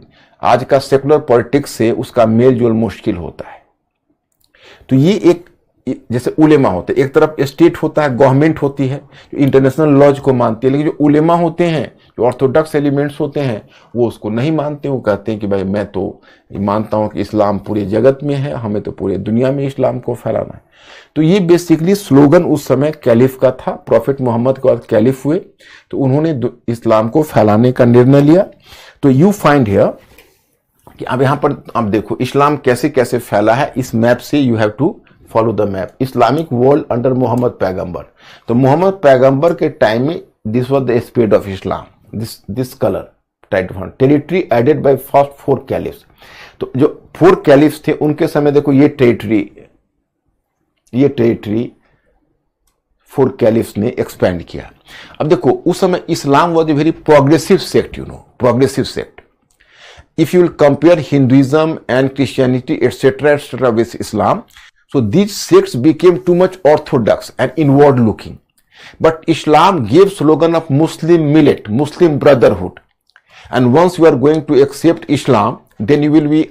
आज का सेकुलर पॉलिटिक्स से उसका मेल जोल मुश्किल होता है। तो ये एक जैसे उलेमा होते हैं, एक तरफ स्टेट होता है, गवर्नमेंट होती है जो इंटरनेशनल लॉज को मानती है, लेकिन जो उलेमा होते हैं, जो ऑर्थोडॉक्स एलिमेंट्स होते हैं, वो उसको नहीं मानते। वो कहते हैं कि भाई मैं तो मानता हूं कि इस्लाम पूरे जगत में है, हमें तो पूरे दुनिया में इस्लाम को फैलाना है। तो ये बेसिकली स्लोगन उस समय कैलिफ का था। प्रॉफिट मोहम्मद के बाद कैलिफ हुए तो उन्होंने इस्लाम को फैलाने का निर्णय लिया। तो यू फाइंड हियर कि अब यहां पर आप देखो इस्लाम कैसे कैसे फैला है। इस मैप से you have to follow the map. Islamic world under Mohammad पैगंबर। तो मोहम्मद पैगंबर के टाइम में this was the spread of Islam, this colour tight territory added by first 4 caliphs. तो जो 4 कैलिफ्स थे उनके समय देखो ये टेरिटरी 4 कैलिफ्स ने एक्सपेंड किया। अब देखो उस समय Islam was a very progressive sect, you know, progressive sect. If you will compare Hinduism and Christianity etcetera with Islam, so these sects became too much orthodox and inward looking. But Islam gave slogan of Muslim millet, Muslim brotherhood. And once you are going to accept Islam, then you will be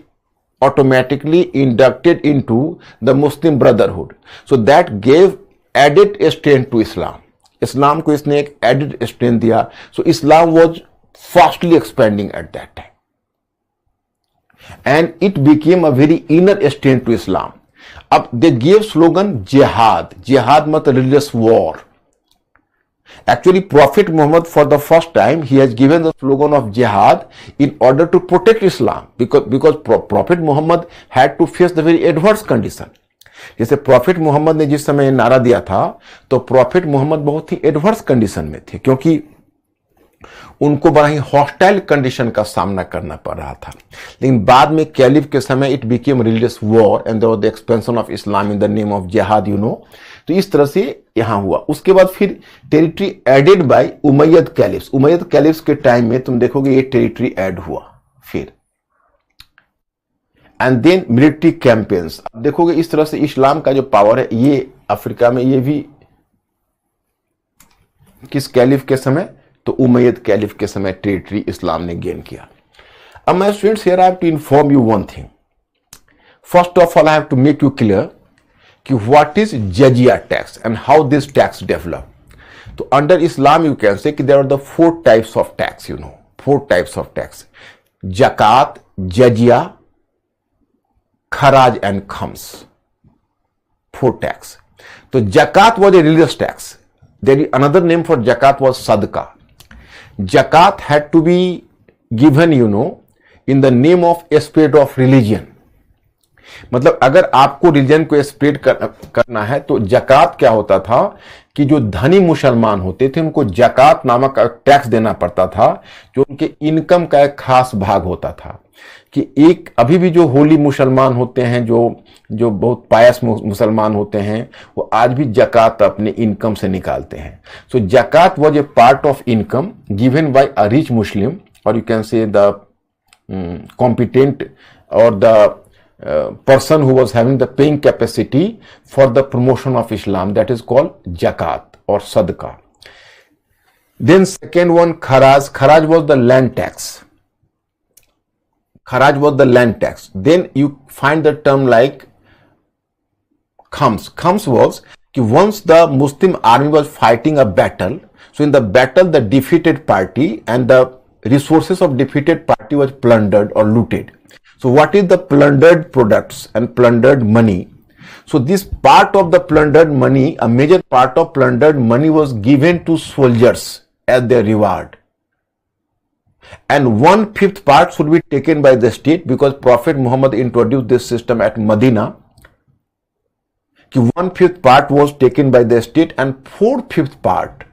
automatically inducted into the Muslim brotherhood. So that gave added strength to Islam. Islam को इसने एक added strength दिया. So Islam was fastly expanding at that time. And it became a very inner strength to Islam. अब they gave slogan jihad. Jihad मतलब religious war. Actually, Prophet Muhammad for the first time he has given the slogan of jihad in order to protect Islam because Prophet Muhammad had to face the very adverse condition. जैसे profit Mohammad ने जिस समय नारा दिया था तो profit Mohammad बहुत ही adverse condition में थे, क्योंकि उनको बड़ा ही हॉस्टाइल कंडीशन का सामना करना पड़ रहा था। लेकिन बाद में कैलिफ के समय it became religious war and there was the expansion of Islam in the name of jihad, तो इस तरह से यहां हुआ। उसके बाद फिर territory added by Umayyad caliphs. Umayyad caliphs के टाइम में तुम देखोगे ये टेरिटरी ऐड हुआ फिर। And then military campaigns. अब देखोगे इस तरह से इस्लाम का जो पावर है ये अफ्रीका में, ये भी किस कैलिफ के समय, तो उमैयद कैलिफ के समय टेरिटरी इस्लाम ने गेन किया। अब my students, here I have to inform you one thing. First of all I have to make you clear कि व्हाट इज जजिया tax and how this tax develop. तो under Islam you can say कि there are the 4 types of tax, 4 types of tax: जकात, जजिया, खराज and खम्स। 4 tax. तो जकात was a religious tax. There is another name for zakat was sadqa. Zakat had to be given, in the name of a spirit of religion. मतलब अगर आपको religion को स्प्रेड करना है तो जकात क्या होता था कि जो धनी मुसलमान होते थे उनको जकात नामक टैक्स देना पड़ता था, जो उनके इनकम का एक खास भाग होता था। कि एक अभी भी जो होली मुसलमान होते हैं, जो बहुत पायस मुसलमान होते हैं, वो आज भी जकात अपने इनकम से निकालते हैं। सो जकात was a part of income given by a rich Muslim, और you can say the competent और the person who was having the paying capacity for the promotion of Islam, that is called zakat or sadqa. Then second one, kharaj. Kharaj was the land tax. Kharaj was the land tax. Then you find the term like khams. Khams was कि once the Muslim army was fighting a battle, so in the battle the defeated party and the resources of defeated party was plundered or looted. So what is the plundered products and plundered money? So this part of the plundered money, a major part of plundered money was given to soldiers as their reward. And 1/5 part should be taken by the state, because Prophet Muhammad introduced this system at Medina. 1/5 part was taken by the state and 4/5 part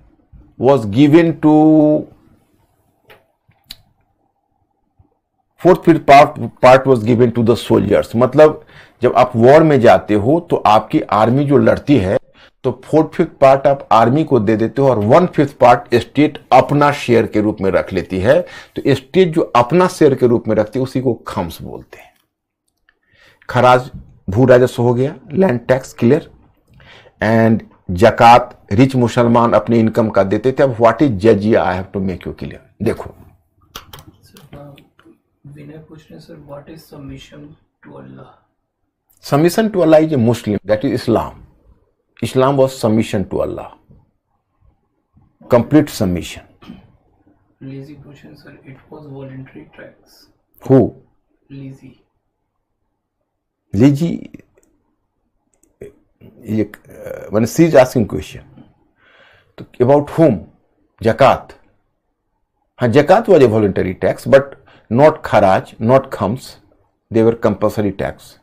was given to 4/5 part was given to the soldiers. मतलब जब आप war में जाते हो तो आपकी army जो लड़ती है तो 4/5 पार्ट आप आर्मी को दे देते हो और 1/5 पार्ट स्टेट अपना शेयर के रूप में रख लेती है। तो स्टेट जो अपना शेयर के रूप में रखती है उसी को खम्स बोलते हैं। खराज भू राजस्व हो गया, लैंड टैक्स क्लियर। एंड जकात रिच मुसलमान अपने इनकम का देते थे। अब व्हाट इज जजिया, I have to make you clear. देखो विनय पूछ रहे sir, what is submission to Allah? Submission to Allah is a Muslim, that is Islam. Islam was submission to Allah. Complete submission. Lazy question, sir. It was voluntary tax. Who? Lazy. Lazy. When she is asking question. About whom? Zakat. Zakat was a voluntary tax, but not kharaj, not khams. They were compulsory tax.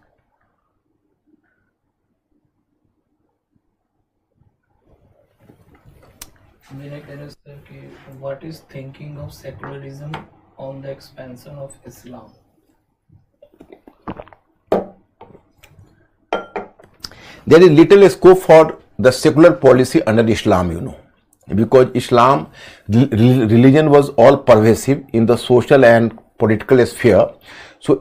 मैंने कह रहा sir कि what is thinking of secularism on the expansion of Islam? There is little scope for the secular policy under Islam, because Islam religion was all pervasive in the social and political sphere. So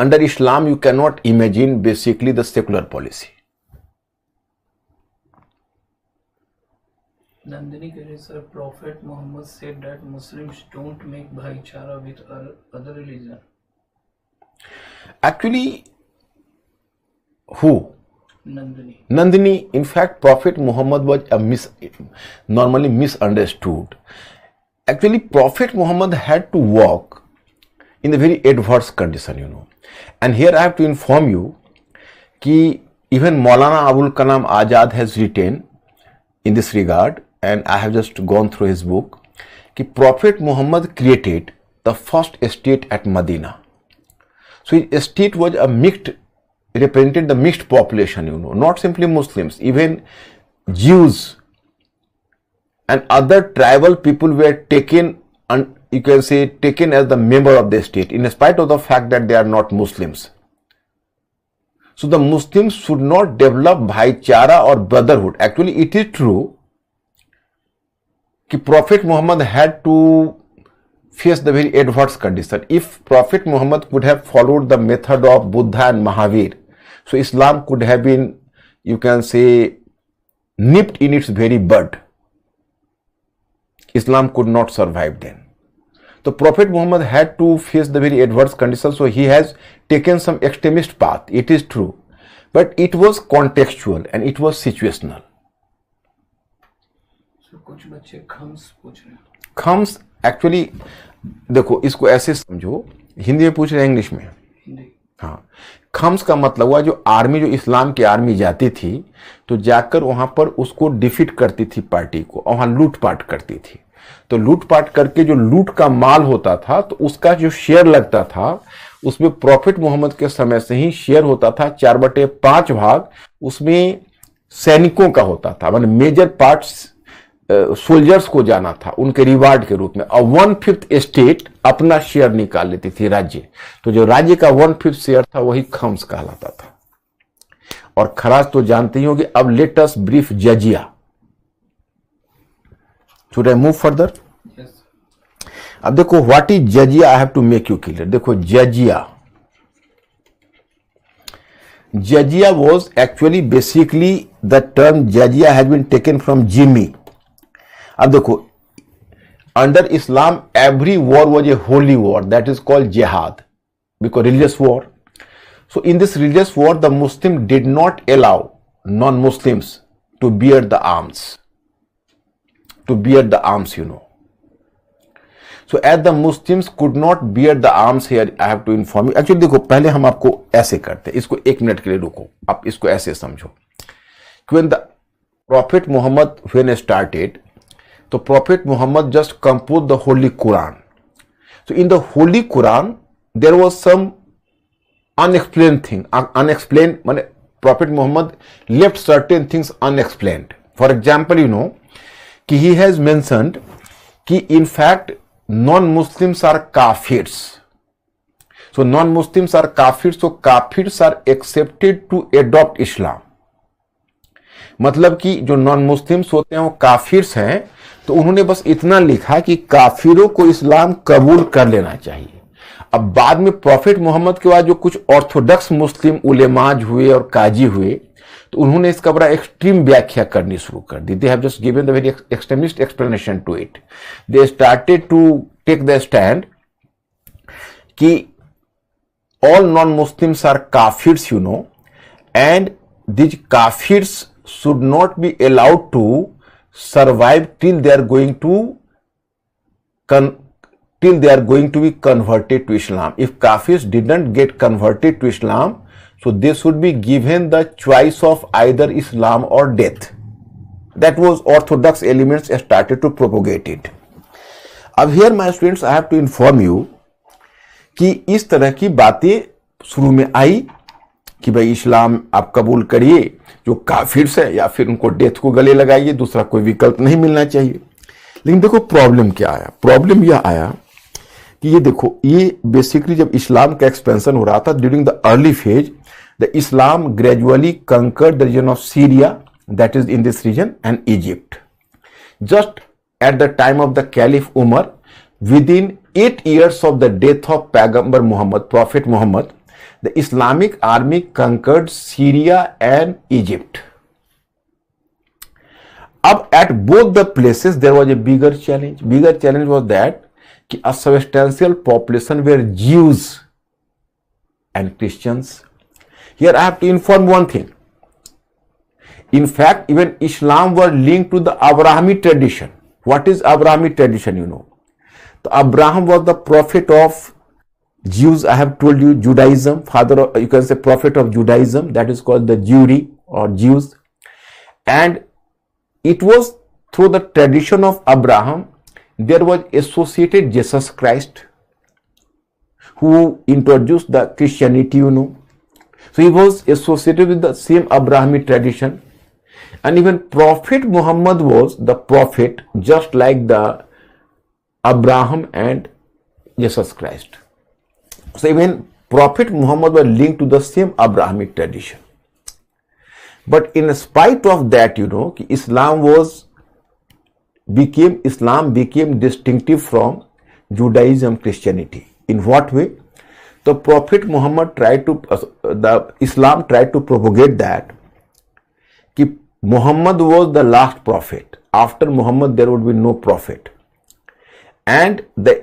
under Islam you cannot imagine basically the secular policy. Nandini कह रहे sir, Prophet Muhammad said that Muslims don't make भाईचारा with other religion. Actually, who? Nandini. Nandini. In fact, Prophet Muhammad was normally misunderstood. Actually, Prophet Muhammad had to walk in a very adverse condition, And here I have to inform you that even Maulana Abul Kalam Azad has written in this regard, and I have just gone through his book, that Prophet Muhammad created the first state at Medina. So his state was a mixed represented the mixed population, not simply Muslims, even Jews and other tribal people were taken, and you can say taken as the member of the state, in spite of the fact that they are not Muslims. So the Muslims should not develop bhaichara or brotherhood. Actually, it is true that Prophet Muhammad had to face the very adverse condition. If Prophet Muhammad could have followed the method of Buddha and Mahavir, so Islam could have been, you can say, nipped in its very bud. Islam could not survive then. The Prophet Muhammad had to face the very adverse conditions, so he has taken some extremist path. It is true, but it was contextual and it was situational. So कुछ बच्चे comes पूछ रहे हैं. Comes actually देखो, इसको ऐसे समझो, हिंदी में पूछ रहे हैं, इंग्लिश में? हिंदी. हाँ, खम्स का मतलब हुआ जो आर्मी, जो इस्लाम की आर्मी जाती थी तो जाकर वहां पर उसको डिफीट करती थी पार्टी को, और वहां लूटपाट करती थी. तो लूटपाट करके जो लूट का माल होता था तो उसका जो शेयर लगता था, उसमें प्रॉफिट मोहम्मद के समय से ही शेयर होता था 4/5 भाग उसमें सैनिकों का होता था, मतलब मेजर पार्ट्स सोल्जर्स को जाना था उनके रिवार्ड के रूप में, और 1/5 स्टेट अपना शेयर निकाल लेती थी, राज्य. तो जो राज्य का 1/5 शेयर था वही खम्स कहलाता था. और खराज तो जानते ही होंगे. अब लेट अस ब्रीफ जजिया. Should I move further? Yes. अब देखो, व्हाट इज जजिया, I have to make you clear. देखो, जजिया was actually, basically the term जजिया हैज बीन टेकन फ्रॉम जिमी. अब देखो, under Islam every war was a holy war, that is called जिहाद, because religious war. So in this religious war, the Muslim did not allow non-Muslims to bear the arms. So as the Muslims could not bear the arms here, I have to inform you. Actually देखो, पहले हम आपको ऐसे करते हैं, इसको 1 minute के लिए रुको, आप इसको ऐसे समझो. When the Prophet Muhammad when started, तो Prophet Muhammad just composed the Holy Quran. So in the Holy Quran, there was some unexplained thing. Unexplained, means Prophet Muhammad left certain things unexplained. For example, he has mentioned that in fact non-Muslims are kafirs. So non-Muslims are kafirs, so kafirs are accepted to adopt Islam. मतलब कि जो non Muslims होते हैं वो kafirs हैं, तो उन्होंने बस इतना लिखा कि काफिरों को इस्लाम कबूल कर लेना चाहिए. अब बाद में प्रॉफिट मोहम्मद के बाद जो कुछ ऑर्थोडॉक्स मुस्लिम उलेमाज हुए और काजी हुए, तो उन्होंने इसका बड़ा एक्सट्रीम व्याख्या करनी शुरू कर दी. They have just given the very extremist explanation to it. They started to take the stand कि ऑल नॉन मुस्लिम्स आर काफिर्स, एंड दिस काफिर्स should not be allowed to survive till they are going to be converted to Islam. If Kafirs didn't get converted to Islam, so they should be given the choice of either Islam or death. That was orthodox elements started to propagate it. अब here my students, I have to inform you कि इस तरह की बातें शुरू में आई कि भाई इस्लाम आप कबूल करिए, जो काफिर्स है, या फिर उनको डेथ को गले लगाइए, दूसरा कोई विकल्प नहीं मिलना चाहिए. लेकिन देखो प्रॉब्लम क्या आया. प्रॉब्लम यह आया कि ये देखो, ये बेसिकली जब इस्लाम का एक्सपेंशन हो रहा था during the early phase, the Islam gradually conquered the region of Syria, that is in this region, and Egypt. Just at the time of the caliph Umar, within 8 years of the death of पैगंबर Mohammad, prophet Mohammad, the Islamic army conquered Syria and Egypt. Up at both the places there was a bigger challenge. Bigger challenge was that a substantial population were Jews and Christians. Here I have to inform one thing. In fact, even Islam were linked to the Abrahamic tradition. What is Abrahamic tradition? So Abraham was the prophet of Jews. I have told you Judaism, father of, you can say prophet of Judaism, that is called the Jewry or Jews. And it was through the tradition of Abraham there was associated Jesus Christ, who introduced the Christianity, So he was associated with the same Abrahamic tradition. And even Prophet Muhammad was the prophet just like the Abraham and Jesus Christ. So even Prophet Muhammad was linked to the same Abrahamic tradition. But in spite of that, Islam became distinctive from Judaism, Christianity. In what way? The Prophet Muhammad Islam tried to propagate that Muhammad was the last prophet. After Muhammad, there would be no prophet, and the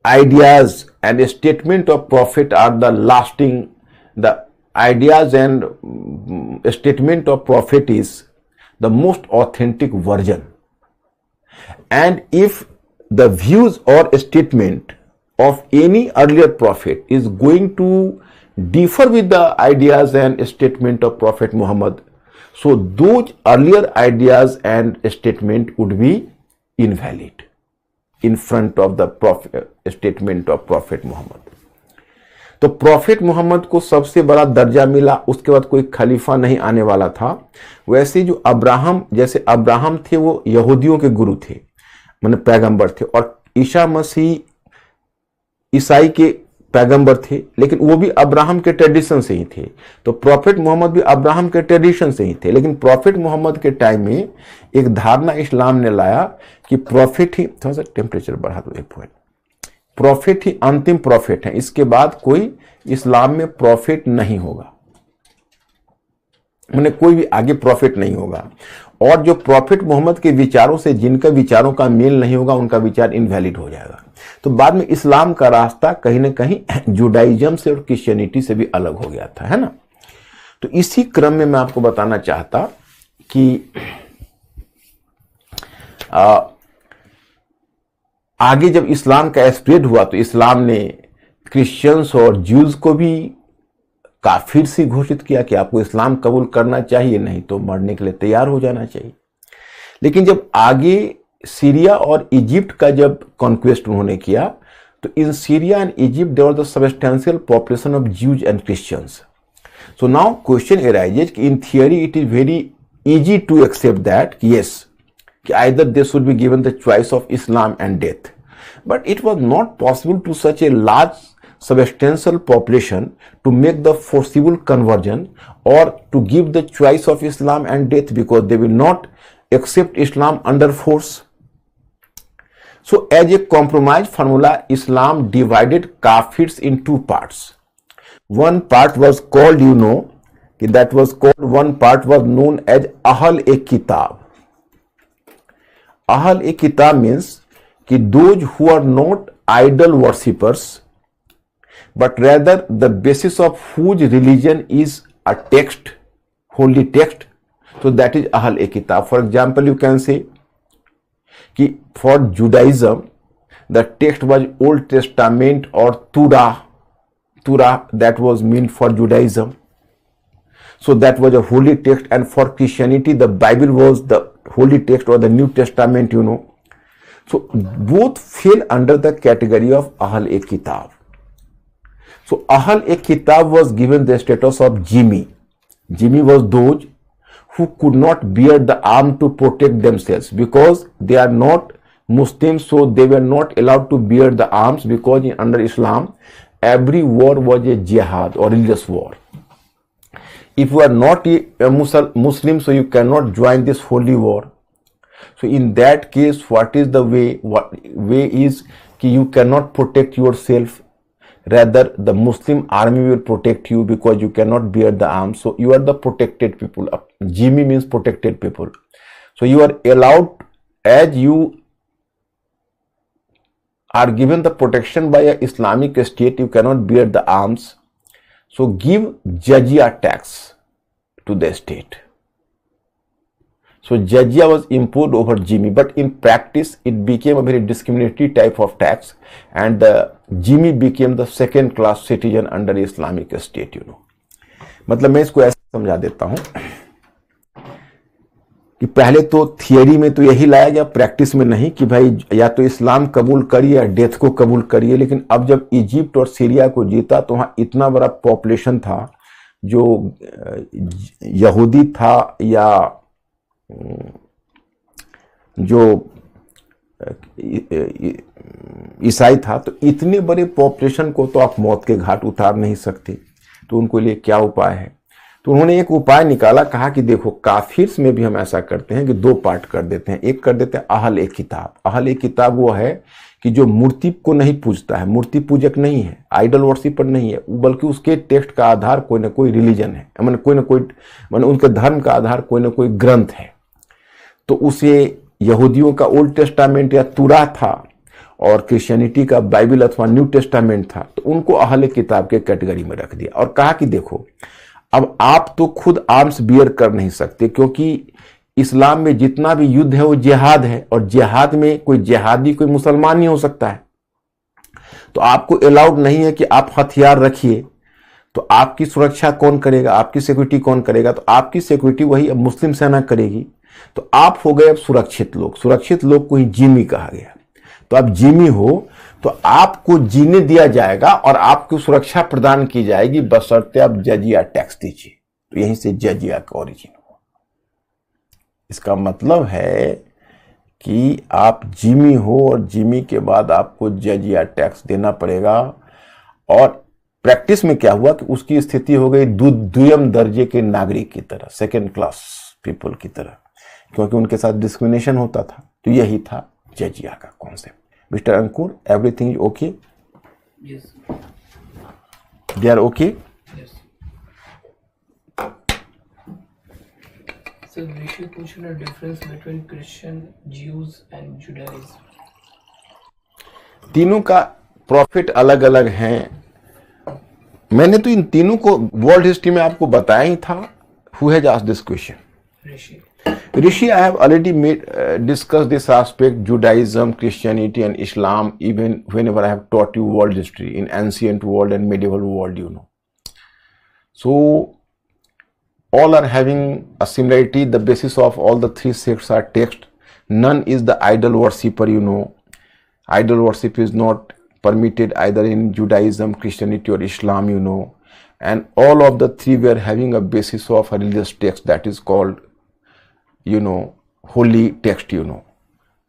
ideas and statement of prophet are the lasting. The ideas and statement of prophet is the most authentic version. And if the views or statement of any earlier prophet is going to differ with the ideas and statement of Prophet Muhammad, so those earlier ideas and statement would be invalid in front of the statement of Prophet Muhammad. तो profit Mohammad को सबसे बड़ा दर्जा मिला, उसके बाद कोई खलीफा नहीं आने वाला था। वैसे जो जैसे अब्राहम थे वो यहूदियों के गुरु थे, माने पैगंबर थे, और ईसा मसीह ईसाई के पैगंबर थे, लेकिन वो भी अब्राहम के ट्रेडिशन से ही थे। तो प्रॉफिट मोहम्मद भी अब्राहम के ट्रेडिशन से ही थे, लेकिन प्रॉफिट मोहम्मद के टाइम में एक धारणा इस्लाम ने लाया कि प्रॉफिट ही, थोड़ा सा टेम्परेचर बढ़ा दो 1 पॉइंट, प्रॉफिट ही अंतिम प्रॉफिट है, इसके बाद कोई इस्लाम में प्रॉफिट नहीं होगा, मैंने कोई भी आगे प्रॉफिट नहीं होगा। और जो प्रॉफिट मोहम्मद के विचारों से जिनका विचारों का मेल नहीं होगा, उनका विचार इनवैलिड हो जाएगा। तो बाद में इस्लाम का रास्ता कहीं ना कहीं जुडाइज्म से और क्रिश्चियनिटी से भी अलग हो गया था, है ना। तो इसी क्रम में मैं आपको बताना चाहता कि आगे जब इस्लाम का स्प्रेड हुआ तो इस्लाम ने क्रिश्चियंस और ज्यूज को भी काफिर से घोषित किया कि आपको इस्लाम कबूल करना चाहिए, नहीं तो मरने के लिए तैयार हो जाना चाहिए। लेकिन जब आगे सीरिया और इजिप्ट का जब कॉन्क्वेस्ट उन्होंने किया, तो in Syria and Egypt there was the substantial population of Jews and Christians. So now question arises कि in theory it is very easy to accept that yes कि either they should be given the choice of Islam and death, but it was not possible to such a large substantial population to make the forcible conversion or to give the choice of Islam and death, because they will not accept Islam under force. So as a compromise formula, Islam divided kafirs in 2 parts. One part was called, one part was known as Ahl-e-Kitab. Ahl-e-Kitab means कि those who are not idol worshippers, but rather the basis of whose religion is a text, holy text, so that is Ahl-e-Kitab. For example, you can say कि for Judaism the text was Old Testament or Torah, that was meant for Judaism, so that was a holy text, and for Christianity the Bible was the holy text or the New Testament, So both fell under the category of Ahl-e-Kitab. So Ahl-e-Kitab was given the status of Jimmi. Jimmi was those who could not bear the arm to protect themselves because they are not Muslims, so they were not allowed to bear the arms, because under Islam every war was a jihad or religious war. If you are not a Muslim, so you cannot join this holy war. So in that case, what is the way? What way is कि you cannot protect yourself, rather the Muslim army will protect you because you cannot bear the arms. So you are the protected people. Jimmi means protected people. So you are allowed, as you are given the protection by an Islamic state, you cannot bear the arms. So give jizya tax to the state. So jizya was imposed over Jimmi, but in practice it became a very discriminatory type of tax, and the Jimmi became the second class citizen under Islamic state, मतलब मैं इसको ऐसे समझा देता हूं कि पहले तो थियरी में तो यही लाया गया, प्रैक्टिस में नहीं, कि भाई या तो इस्लाम कबूल करिए या डेथ को कबूल करिए। लेकिन अब जब इजिप्ट और सीरिया को जीता तो वहाँ इतना बड़ा पॉपुलेशन था जो यहूदी था या जो ईसाई था, तो इतने बड़े पॉपुलेशन को तो आप मौत के घाट उतार नहीं सकते। तो उनको लिए क्या उपाय है? तो उन्होंने एक उपाय निकाला, कहा कि देखो काफिर्स में भी हम ऐसा करते हैं कि दो पार्ट कर देते हैं। एक कर देते हैं अहल ए किताब। अहल ए किताब वो है कि जो मूर्ति को नहीं पूजता है, मूर्ति पूजक नहीं है, आइडल वर्शिपर नहीं है, बल्कि उसके टेक्स्ट का आधार कोई ना कोई रिलीजन है, मैंने कोई ना कोई, मैंने उनके धर्म का आधार कोई ना कोई ग्रंथ है। तो उसे यहूदियों का ओल्ड टेस्टामेंट या तुरा था और क्रिश्चियनिटी का बाइबल अथवा न्यू टेस्टामेंट था, तो उनको अहले किताब के कैटेगरी में रख दिया और कहा कि देखो अब आप तो खुद आर्म्स बियर कर नहीं सकते, क्योंकि इस्लाम में जितना भी युद्ध है वो जिहाद है, और जिहाद में कोई जिहादी कोई मुसलमान नहीं हो सकता है। तो आपको अलाउड नहीं है कि आप हथियार रखिए। तो आपकी सुरक्षा कौन करेगा, आपकी सिक्योरिटी कौन करेगा? तो आपकी सिक्योरिटी वही अब मुस्लिम सेना करेगी। तो आप हो गए अब सुरक्षित लोग। सुरक्षित लोग को ही जिमी कहा गया। तो आप जिमी हो तो आपको जीने दिया जाएगा और आपको सुरक्षा प्रदान की जाएगी, बशर्ते आप जजिया टैक्स दीजिए। तो यहीं से जजिया का ओरिजिन हुआ। इसका मतलब है कि आप जिमी हो और जिमी के बाद आपको जजिया टैक्स देना पड़ेगा। और प्रैक्टिस में क्या हुआ कि उसकी स्थिति हो गई द्वितीय दर्जे के नागरिक की तरह, सेकेंड क्लास पीपल की तरह, क्योंकि उनके साथ डिस्क्रिमिनेशन होता था। तो यही था जजिया का concept. Mister Ankur, everything is okay? Yes. They are okay? Yes. So Rishi पूछ रहे difference between Christian, Jews and Judaism. तीनों का प्रॉफिट अलग अलग हैं। मैंने तो इन तीनों को वर्ल्ड हिस्ट्री में आपको बताया ही था। Who has asked this question? Rishi, I have already discussed this aspect, Judaism, Christianity and Islam, even whenever I have taught you world history in ancient world and medieval world, you know. So, all are having a similarity. The basis of all the three sects are text. None is the idol worshipper, you know. Idol worship is not permitted either in Judaism, Christianity or Islam, you know. And all of the three were having a basis of a religious text that is called, you know, holy text, you know.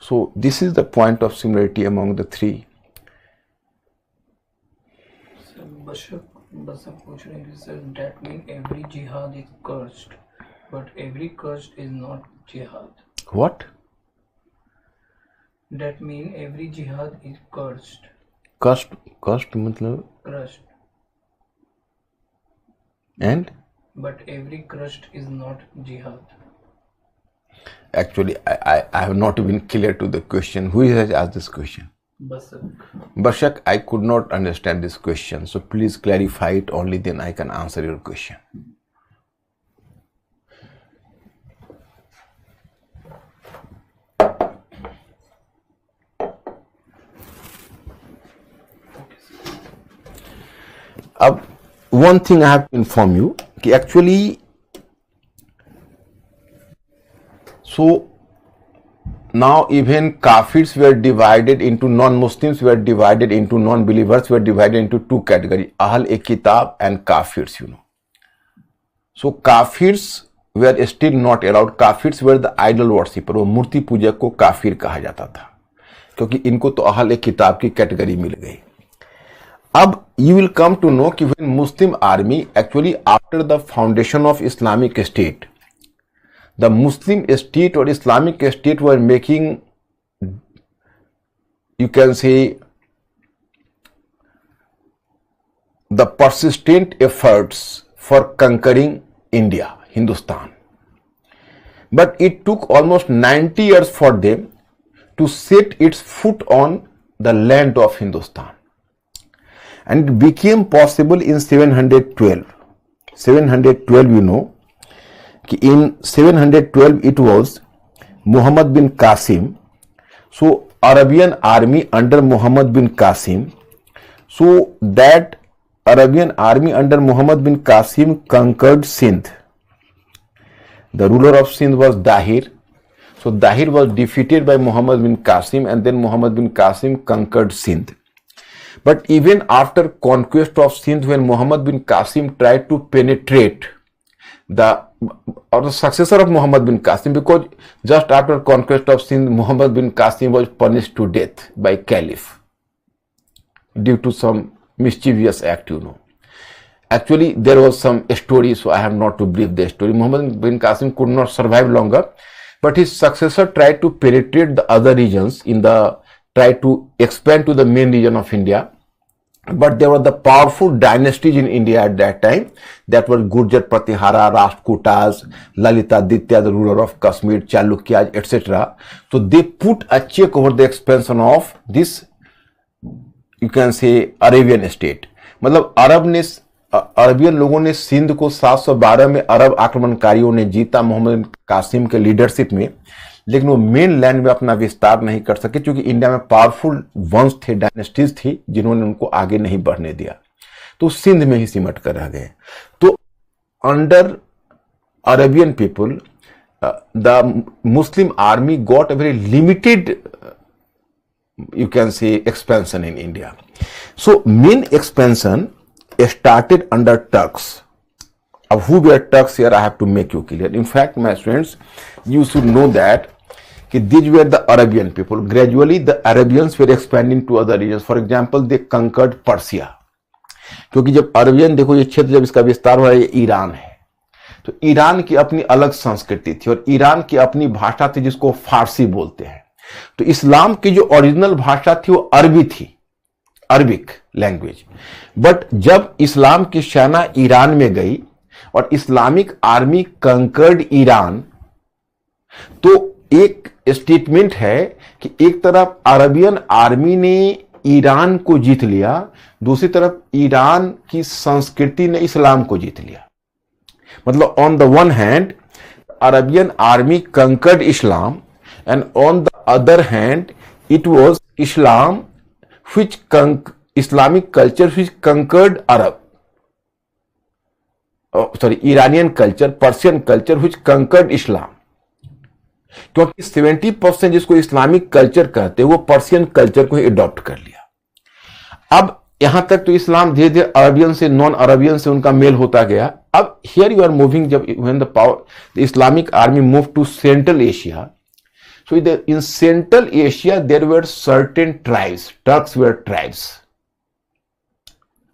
So this is the point of similarity among the three. So Bashak पूछ रहे हैं कि sir, that mean every jihad is cursed, but every cursed is not jihad. What? That mean every jihad is cursed. Cursed मतलब? Crushed. And? But every crushed is not jihad. Actually, I have not been clear to the question. Who has asked this question? Bashak, I could not understand this question. So please clarify it, only then I can answer your question. अब one thing I have to inform you कि actually so now even Kafirs were divided into, non-Muslims were divided into, non-believers were divided into two categories, Ahl-e-Kitab and Kafirs, you know. So Kafirs were still not allowed. Kafirs were the idol worshipper. वो मूर्ति पूजक को काफिर कहा जाता था, क्योंकि इनको तो अहल-ए-किताब की कैटेगरी मिल गई। अब you will come to know कि when Muslim army actually after the foundation of Islamic State, the Muslim state or Islamic state were making, you can say, the persistent efforts for conquering India, Hindustan. But it took almost 90 years for them to set its foot on the land of Hindustan. And it became possible in 712. 712, you know, in 712 it was Muhammad bin Qasim. So Arabian army under Muhammad bin Qasim. So that Arabian army under Muhammad bin Qasim conquered Sindh. The ruler of Sindh was Dahir, So Dahir was defeated by Muhammad bin Qasim, and then Muhammad bin Qasim conquered Sindh. But even after conquest of Sindh, when Muhammad bin Qasim tried to penetrate the successor of Muhammad bin Qasim, because just after conquest of Sindh, Muhammad bin Qasim was punished to death by Caliph due to some mischievous act, Actually, there was some story, so I have not to brief the story. Muhammad bin Qasim could not survive longer, but his successor tried to penetrate the other regions tried to expand to the main region of India. But there were the powerful dynasties in India at that time that were Gurjar Pratihara, Rashtrakutas, Lalitaditya, the ruler of Kashmir, Chalukyas, etc. So they put a check over the expansion of this, you can say, Arabian state. मतलब Arabian लोगों ने सिंध को 712 में अरब आक्रमणकारियों ने जीता मोहम्मद कासिम के leadership में, लेकिन वो मेन लैंड में अपना विस्तार नहीं कर सके क्योंकि इंडिया में पावरफुल वंश थे, डायनेस्टीज थी जिन्होंने उनको आगे नहीं बढ़ने दिया, तो सिंध में ही सिमट कर रह गए. तो under Arabian people the Muslim army got a very limited, you can say, expansion in India. So main expansion started under Turks. Who were Turks here? I have to make you clear. In fact, my students, you should know that these were the Arabian people. Gradually, the Arabians were expanding to other regions. For example, they conquered Persia. क्योंकि जब Arabian, देखो ये क्षेत्र जब इसका विस्तार हुआ, ये ईरान है, तो ईरान की अपनी अलग संस्कृति थी और ईरान की अपनी भाषा थी जिसको फारसी बोलते हैं. तो इस्लाम की जो ओरिजिनल भाषा थी वो अरबी थी, अरबिक लैंग्वेज. बट जब इस्लाम की सेना ईरान में गई और इस्लामिक आर्मी कंकर्ड ईरान, तो एक स्टेटमेंट है कि एक तरफ अरबियन आर्मी ने ईरान को जीत लिया, दूसरी तरफ ईरान की संस्कृति ने इस्लाम को जीत लिया. मतलब on the one hand Arabian army conquered Islam, and on the other hand it was Islam which Islamic culture which conquered Arab, Iranian culture, Persian culture which conquered Islam. क्योंकि 70% जिसको इस्लामिक कल्चर कहते हैं वो Persian culture को adopt कर लिया. अब यहां तक तो इस्लाम धीरे धीरे अरबियन से नॉन अरबियन से उनका मेल होता गया. अब हियर यू आर मूविंग, जब when the Islamic army move to Central Asia. So in Central Asia there were certain tribes. Turks were tribes.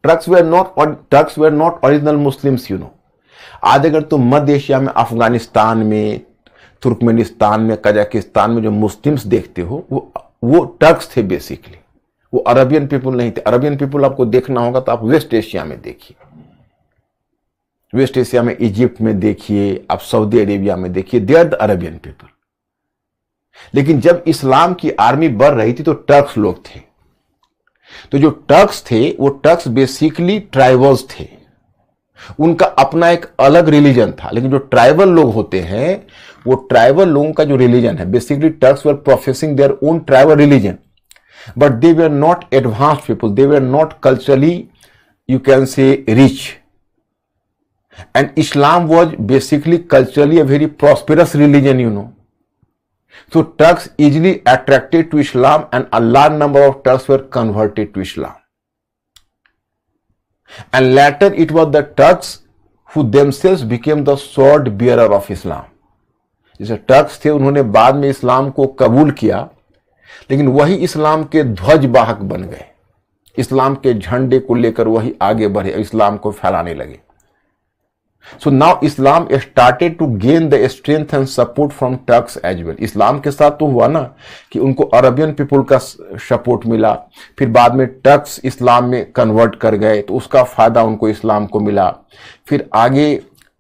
Turks were not original Muslims, आज अगर तुम मध्य Asia में, अफगानिस्तान में, तुर्कमेनिस्तान में, कजाकिस्तान में जो Muslims देखते हो वो टर्क्स थे बेसिकली, वो अरबियन पीपल नहीं थे. अरबियन पीपल आपको देखना होगा तो आप वेस्ट एशिया में देखिए, वेस्ट एशिया में इजिप्ट में देखिए, आप सऊदी अरेबिया में देखिए, they are the Arabian people. लेकिन जब इस्लाम की आर्मी बढ़ रही थी तो टर्क्स लोग थे. तो जो टर्क्स थे वो टर्क्स बेसिकली ट्राइबल्स थे, उनका अपना एक अलग रिलीजन था. लेकिन जो ट्राइबल लोग होते हैं वो ट्राइबल लोगों का जो रिलीजन है, basically Turks were professing their own tribal religion, but they were not advanced people, they were not culturally, you can से, rich. And Islam was basically culturally a very prosperous religion, So Turks easily attracted to Islam and a large number of Turks were converted to Islam. And later it was the Turks who themselves became the sword bearer of Islam. जैसे Turks थे उन्होंने बाद में इस्लाम को कबूल किया, लेकिन वही इस्लाम के ध्वज वाहक बन गए, इस्लाम के झंडे को लेकर वही आगे बढ़े, इस्लाम को फैलाने लगे. So now Islam started to gain the strength and support from Turks as well. इस्लाम के साथ तो हुआ ना कि उनको अरबियन पीपल का सपोर्ट मिला, फिर बाद में टर्क्स इस्लाम में कन्वर्ट कर गए तो उसका फायदा उनको इस्लाम को मिला, फिर आगे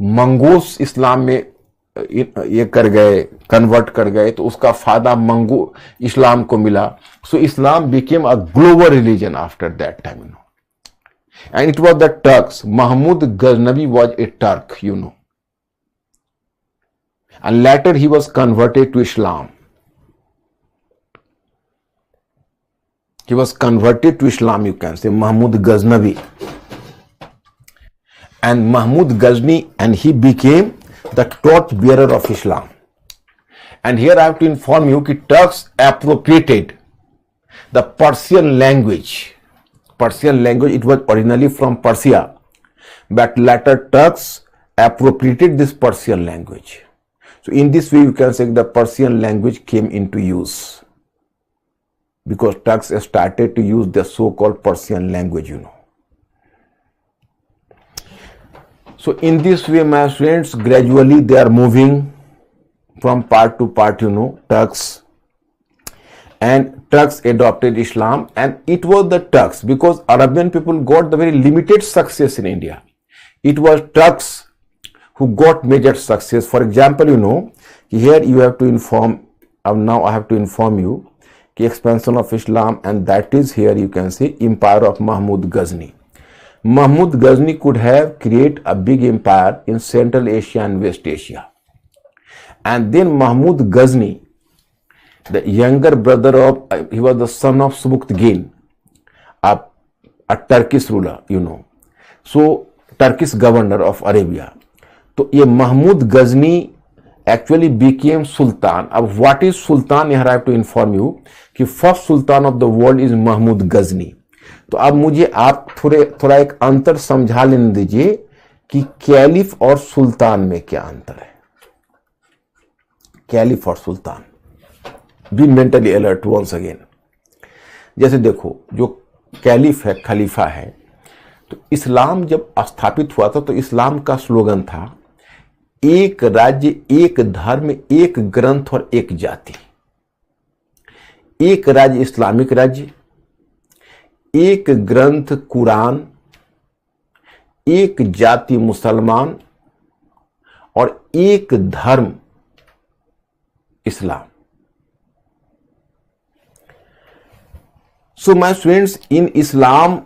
मंगोस इस्लाम में ये कर गए, कन्वर्ट कर गए तो उसका फायदा इस्लाम को मिला. So Islam became a global religion after that time, And it was the Turks. Mahmud Ghaznavi was a Turk, And later he was converted to Islam. He was converted to Islam, you can say, Mahmud Ghaznavi. And Mahmud Ghazni, and he became the torch bearer of Islam. And here I have to inform you that Turks appropriated the Persian language. Persian language, it was originally from Persia, but later Turks appropriated this Persian language. So in this way you can say the Persian language came into use because Turks started to use the so-called Persian language, So in this way, my students, gradually they are moving from part to part, Turks. And Turks adopted Islam, and it was the Turks, because Arabian people got the very limited success in India. It was Turks who got major success. For example, here you have to inform, now I have to inform you, the expansion of Islam, and that is here you can see empire of Mahmud Ghazni. Mahmud Ghazni could have created a big empire in Central Asia and West Asia. And then Mahmud Ghazni, the younger brother of, he was the son of Subuktigin, a Turkish ruler, So, Turkish governor of Arabia. So, ये Mahmud Ghazni actually became Sultan. Now, what is Sultan? Here I have to inform you कि first Sultan of the world is Mahmud Ghazni. तो अब मुझे आप थोड़ा एक अंतर समझा लेने दीजिए कि कैलिफ और सुल्तान में क्या अंतर है. कैलिफ और सुल्तान. Be mentally alert once again. जैसे देखो, जो कैलिफ है, खलीफा है, तो इस्लाम जब स्थापित हुआ था तो इस्लाम का स्लोगन था एक राज्य, एक धर्म, एक ग्रंथ और एक जाति. एक राज्य इस्लामिक राज्य, एक ग्रंथ कुरान, एक जाति मुसलमान और एक धर्म इस्लाम. So my students, in Islam,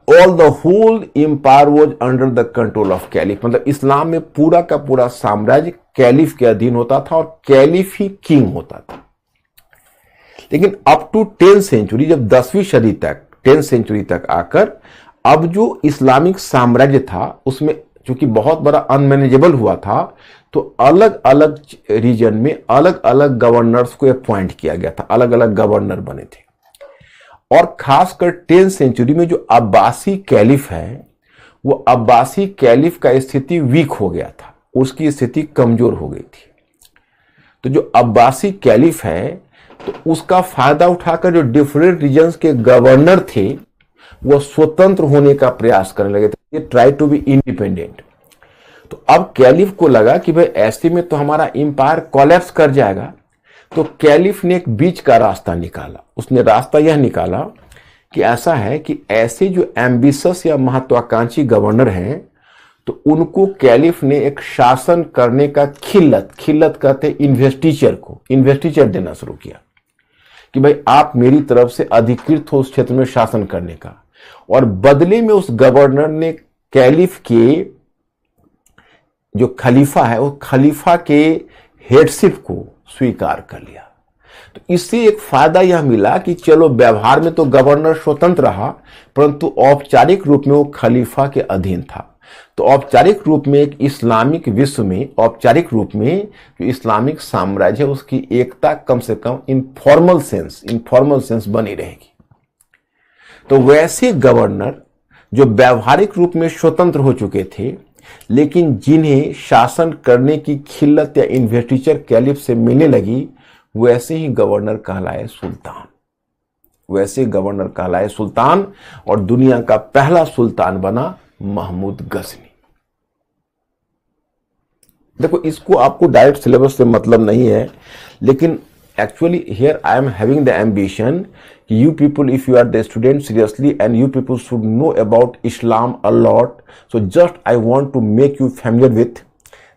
all the whole empire was under the control of caliph. मतलब इस्लाम में पूरा का पूरा साम्राज्य कैलिफ के अधीन होता था और कैलिफ ही किंग होता था. लेकिन अप टू 10th सेंचुरी, जब 10वीं सदी तक, 10th सेंचुरी तक आकर अब जो इस्लामिक साम्राज्य था उसमें चूंकि बहुत बड़ा अनमैनेजेबल हुआ था, तो अलग अलग रीजन में अलग अलग गवर्नर्स को अपॉइंट किया गया था. अलग अलग गवर्नर बने थे. और खासकर 10th सेंचुरी में जो अब्बासी कैलिफ है, वो अब्बासी कैलिफ का स्थिति वीक हो गया था, उसकी स्थिति कमजोर हो गई थी. तो जो अब्बासी कैलिफ है, तो उसका फायदा उठाकर जो डिफरेंट रीजन्स के गवर्नर थे वो स्वतंत्र होने का प्रयास करने लगे थे. ये ट्राई टू बी इंडिपेंडेंट. तो अब कैलिफ को लगा कि भाई ऐसे में तो हमारा एम्पायर कोलैप्स कर जाएगा. तो कैलिफ ने एक बीच का रास्ता निकाला. उसने रास्ता यह निकाला कि ऐसा है कि ऐसे जो एम्बिशस या महत्वाकांक्षी गवर्नर हैं, तो उनको कैलिफ ने एक शासन करने का खिल्लत कहते इन्वेस्टिचर को इन्वेस्टिचर देना शुरू किया कि भाई आप मेरी तरफ से अधिकृत हो उस क्षेत्र में शासन करने का. और बदले में उस गवर्नर ने कैलिफ के जो खलीफा है, वो खलीफा के हेडशिप को स्वीकार कर लिया. तो इससे एक फायदा यह मिला कि चलो व्यवहार में तो गवर्नर स्वतंत्र रहा, परंतु औपचारिक रूप में वो खलीफा के अधीन था. तो औपचारिक रूप में एक इस्लामिक विश्व में, औपचारिक रूप में जो इस्लामिक साम्राज्य है उसकी एकता कम से कम इनफॉर्मल सेंस बनी रहेगी. तो वैसे गवर्नर जो व्यावहारिक रूप में स्वतंत्र हो चुके थे, लेकिन जिन्हें शासन करने की खिल्लत या इन्वेस्टिचर कैलिफ से मिलने लगी, वैसे ही गवर्नर कहलाए सुल्तान. वैसे गवर्नर कहलाए सुल्तान और दुनिया का पहला सुल्तान बना महमूद गजनी. देखो, इसको आपको डायरेक्ट सिलेबस से मतलब नहीं है, लेकिन actually here I am having the ambition, you people, if you are the student seriously, and you people should know about Islam a lot. So just I want to make you familiar with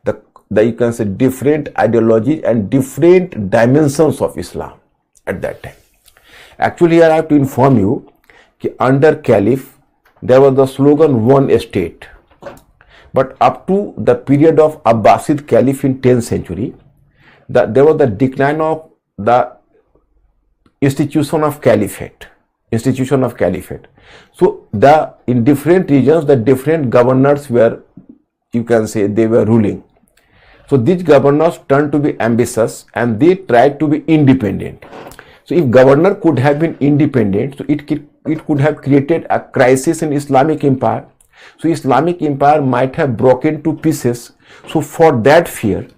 the you can say different ideologies and different dimensions of Islam at that time. Actually here I have to inform you that under Caliph there was the slogan one state, but up to the period of Abbasid Caliph in 10th century, there was the decline of the institution of caliphate. So in different regions the different governors were, you can say, they were ruling. So these governors turned to be ambitious and they tried to be independent. So if governor could have been independent, so it could have created a crisis in Islamic Empire. So Islamic Empire might have broken to pieces. So for that fear,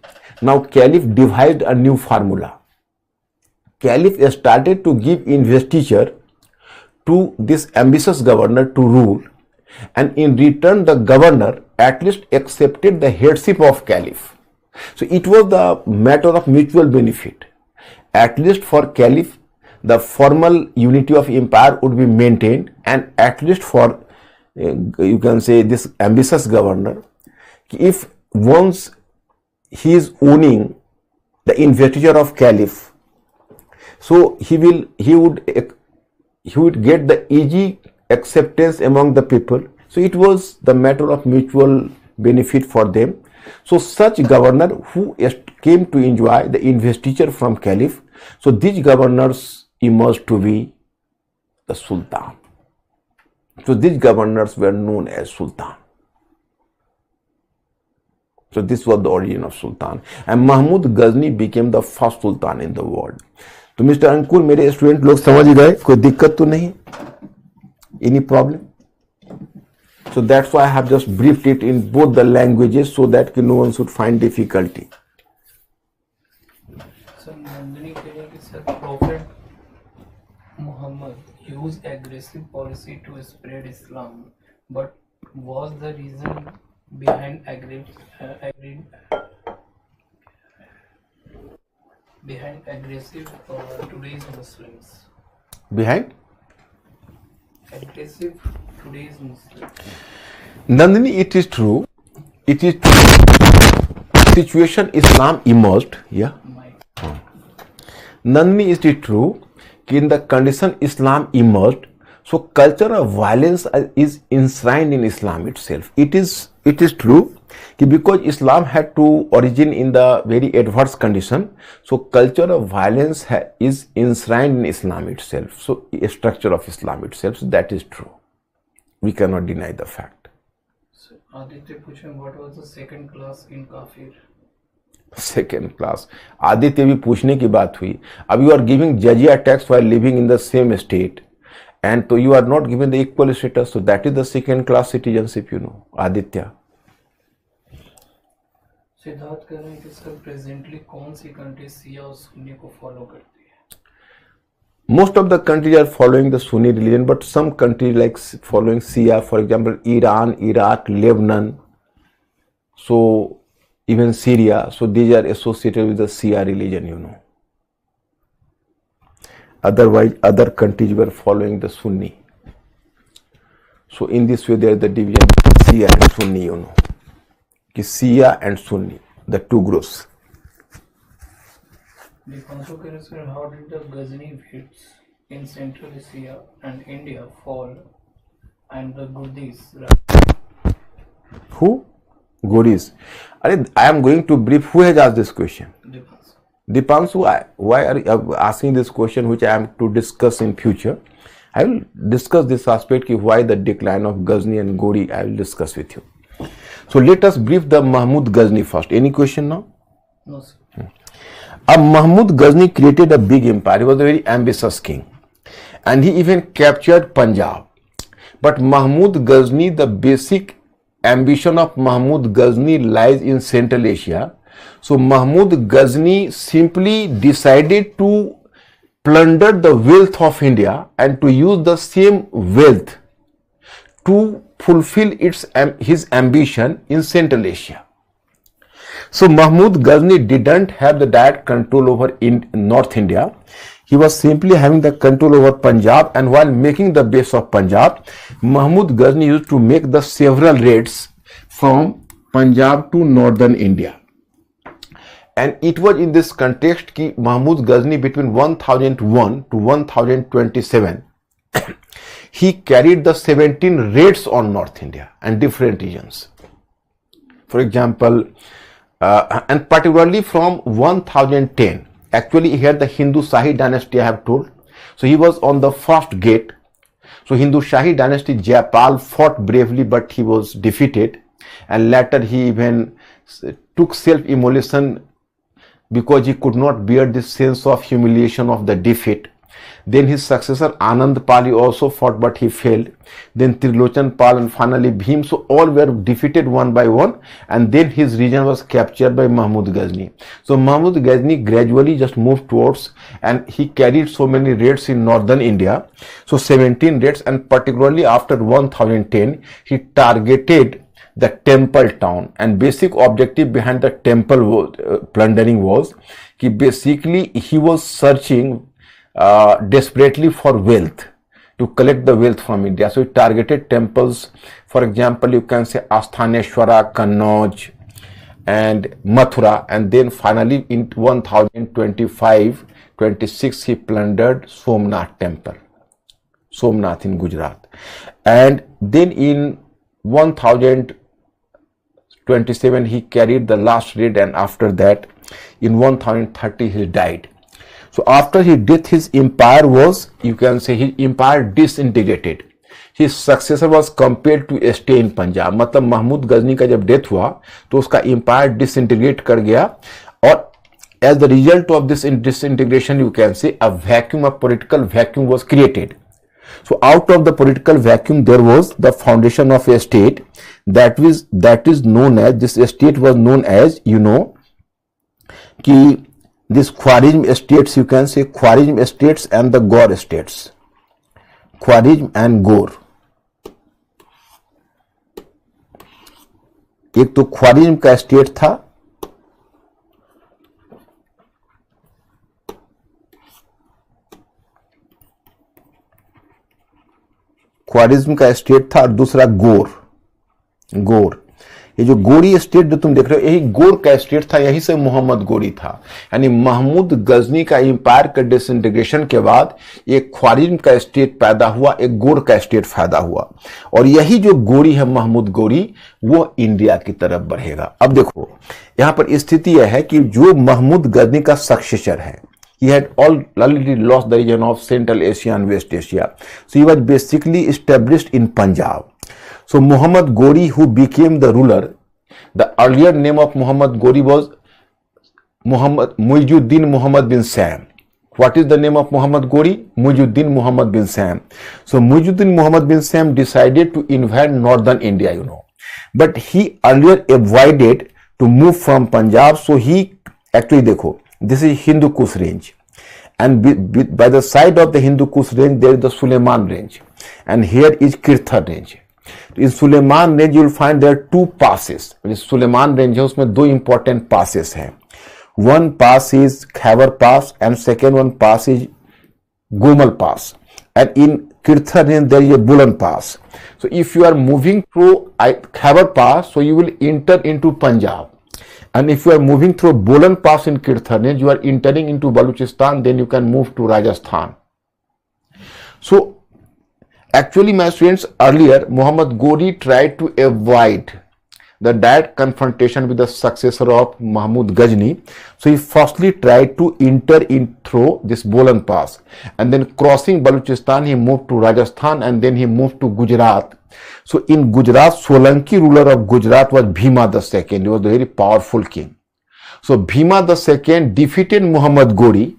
now Caliph devised a new formula. Caliph started to give investiture to this ambitious governor to rule, and in return the governor at least accepted the headship of Caliph. So it was the matter of mutual benefit. At least for Caliph, the formal unity of empire would be maintained, and at least for you can say this ambitious governor, if once he is owning the investiture of Caliph, so he would get the easy acceptance among the people. So it was the matter of mutual benefit for them. So such governor who came to enjoy the investiture from Caliph, so these governors emerged to be the Sultan. So these governors were known as Sultan. So this was the origin of Sultan, and Mahmud Ghazni became the first Sultan in the world. तो mister अंकुर, मेरे student लोग समझ गए, कोई दिक्कत तो नहीं, any problem? So that's why I have just briefed it in both the languages so that no one should find difficulty. Sir, Nandini knew that Prophet Muhammad used aggressive policy to spread Islam, but was the reason behind aggressive today's Muslims? Behind? Aggressive today's Muslims. Nandini, it is true. It is true. Situation Islam emerged. Yeah. Nandini, is it true? In the condition Islam emerged, so culture of violence is enshrined in Islam itself. It is true because Islam had to origin in the very adverse condition, so culture of violence is enshrined in Islam itself. So a structure of Islam itself, so that is true. We cannot deny the fact. So Aditya Puchan, what was the second class in Kafir? Second class, Aditya भी पूछने की बात हुई. अब you are giving जजिया tax for living in the same state and तो you are not giving the equal status, so that is the second class citizenship, you know. Aditya Siddharth कह रहे हैं कि सर प्रेजेंटली कौन सी कंट्री शिया और सुन्नी को फॉलो करती है? Most of the countries are following the Sunni religion, but some countries like following Shia, for example, Iran, Iraq, Lebanon, so even Syria. So these are associated with the Shia religion, you know. Otherwise, other countries were following the Sunni. So in this way, there is the division between Shia and Sunni, you know. Shia and Sunni, the two groups. Dipanshu Kere, sir, how did the Ghazni Vids in Central Asia and India fall, and the Gurdis rise? Who? Gurdis. I am going to brief. Who has asked this question? Dipanshu. Why are you asking this question, which I am to discuss in future? I will discuss this aspect, why the decline of Ghazni and Gori. I will discuss with you. So let us brief the Mahmud Ghazni first. Any question now? No, sir. Mahmud Ghazni created a big empire. He was a very ambitious king, and he even captured Punjab. But Mahmud Ghazni, the basic ambition of Mahmud Ghazni lies in Central Asia. So Mahmud Ghazni simply decided to plunder the wealth of India and to use the same wealth to fulfill his ambition in Central Asia. So Mahmud Ghazni didn't have the direct control over in North India. He was simply having the control over Punjab, and while making the base of Punjab, Mahmud Ghazni used to make the several raids from Punjab to northern India. And it was in this context that Mahmud Ghazni between 1001 to 1027, he carried the 17 raids on North India and different regions. For example, and particularly from 1010, actually he had the Hindu Shahi dynasty, I have told. So he was on the first gate. So Hindu Shahi dynasty, Jaipal fought bravely, but he was defeated. And later he even took self-immolation because he could not bear the sense of humiliation of the defeat. Then his successor Anand Pal also fought, but he failed. Then Trilochan Pal and finally Bhim. So all were defeated one by one, and then his region was captured by Mahmud Ghazni. So Mahmud Ghazni gradually just moved towards, and he carried so many raids in northern India. So 17 raids, and particularly after 1010, he targeted the temple town, and basic objective behind the temple plundering was that basically he was searching desperately for wealth, to collect the wealth from India. So he targeted temples. For example, you can say Asthaneshwara, Kannauj and Mathura, and then finally in 1025-26 he plundered Somnath temple, Somnath in Gujarat, and then in 1027 he carried the last raid, and after that in 1030 he died. So after his death, his empire was, you can say, his empire disintegrated. His successor was compelled to stay in Punjab. मतलब महमूद गजनी का जब death हुआ तो उसका empire disintegrate कर गया, और as the result of this disintegration, you can say a vacuum, a political vacuum was created. So out of the political vacuum, there was the foundation of a state that is known as, this state was known as, you know, कि this Khwarizm states, you can say Khwarizm states and the Gaur states, Khwarizm and Gaur. एक तो ख्वारिज्म का state था, ख्वारिज्म का state था, और दूसरा गोर। ये जो गोरी स्टेट जो तुम देख रहे हो, यही गोर का स्टेट था, यही से मोहम्मद गोरी था। यानी महमूद गजनी का एम्पायर का डिसइंटीग्रेशन के बाद एक ख्वारिज्म का स्टेट पैदा हुआ, एक गोर का स्टेट पैदा हुआ, और यही जो गोरी है महमूद गोरी, वो इंडिया की तरफ बढ़ेगा। अब देखो यहां पर स्थिति यह है कि जो महमूद गजनी का सक्सेसर है, he had already lost the region of Central Asia and West Asia. So he was basically established in Punjab. So Muhammad Ghori, who became the ruler, the earlier name of Muhammad Ghori was Muizuddin Muhammad bin Sam. What is the name of Muhammad Ghori? Muizuddin Muhammad bin Sam. So Muizuddin Muhammad bin Sam decided to invade northern India, you know. But he earlier avoided to move from Punjab. So he actually, देखो, this is Hindu Kush range, and by the side of the Hindu Kush range there is the Suleiman range, and here is Kirthar range. In Suleiman range you will find there are two passes. Suleiman range है, उसमें दो important passes हैं. One pass is Khyber Pass and second one pass is Gomal Pass, and in Kirthar range there is a Bulan Pass. So if you are moving through Khyber Pass, so you will enter into Punjab. And if you are moving through Bolan Pass in Kirthar range, you are entering into Baluchistan, then you can move to Rajasthan. So actually, my students, earlier Muhammad Ghori tried to avoid the direct confrontation with the successor of Mahmud Ghazni. So he firstly tried to enter in through this Bolan Pass, and then crossing Baluchistan he moved to Rajasthan, and then he moved to Gujarat. So in Gujarat, Solanki ruler of Gujarat was Bhima II. He was a very powerful king. So Bhima II defeated Muhammad Ghori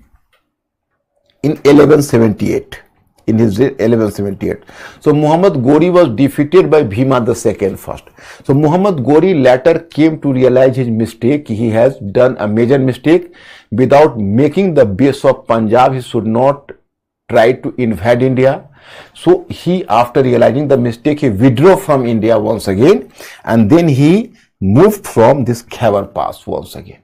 in 1178. In his 1178. So Muhammad Ghori was defeated by Bhima II first. So Muhammad Ghori later came to realize his mistake. He has done a major mistake. Without making the base of Punjab, he should not try to invade India. So he, after realizing the mistake, he withdrew from India once again, and then he moved from this Khyber Pass once again.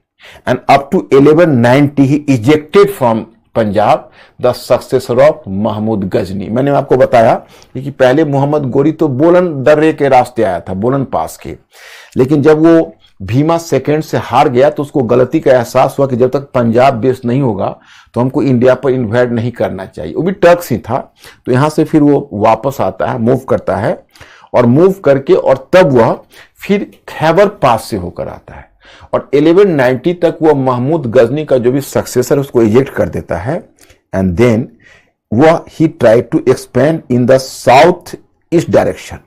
And up to 1190, he ejected from Punjab the successor of Mahmud Ghazni. मैंने आपको बताया कि पहले मोहम्मद गोरी तो बोलन दर्रे के रास्ते आया था, बोलन पास के, लेकिन जब वो भीमा सेकंड से हार गया तो उसको गलती का एहसास हुआ कि जब तक पंजाब बेस नहीं होगा तो हमको इंडिया पर इन्वेड नहीं करना चाहिए। वो भी टर्क्स ही था, तो यहां से फिर वो वापस आता है, मूव करता है, और मूव करके और तब वह फिर खैबर पास से होकर आता है, और 1190 तक वह महमूद गजनी का जो भी सक्सेसर उसको इजेक्ट कर देता है, एंड देन वह ही try to expand in the south east direction.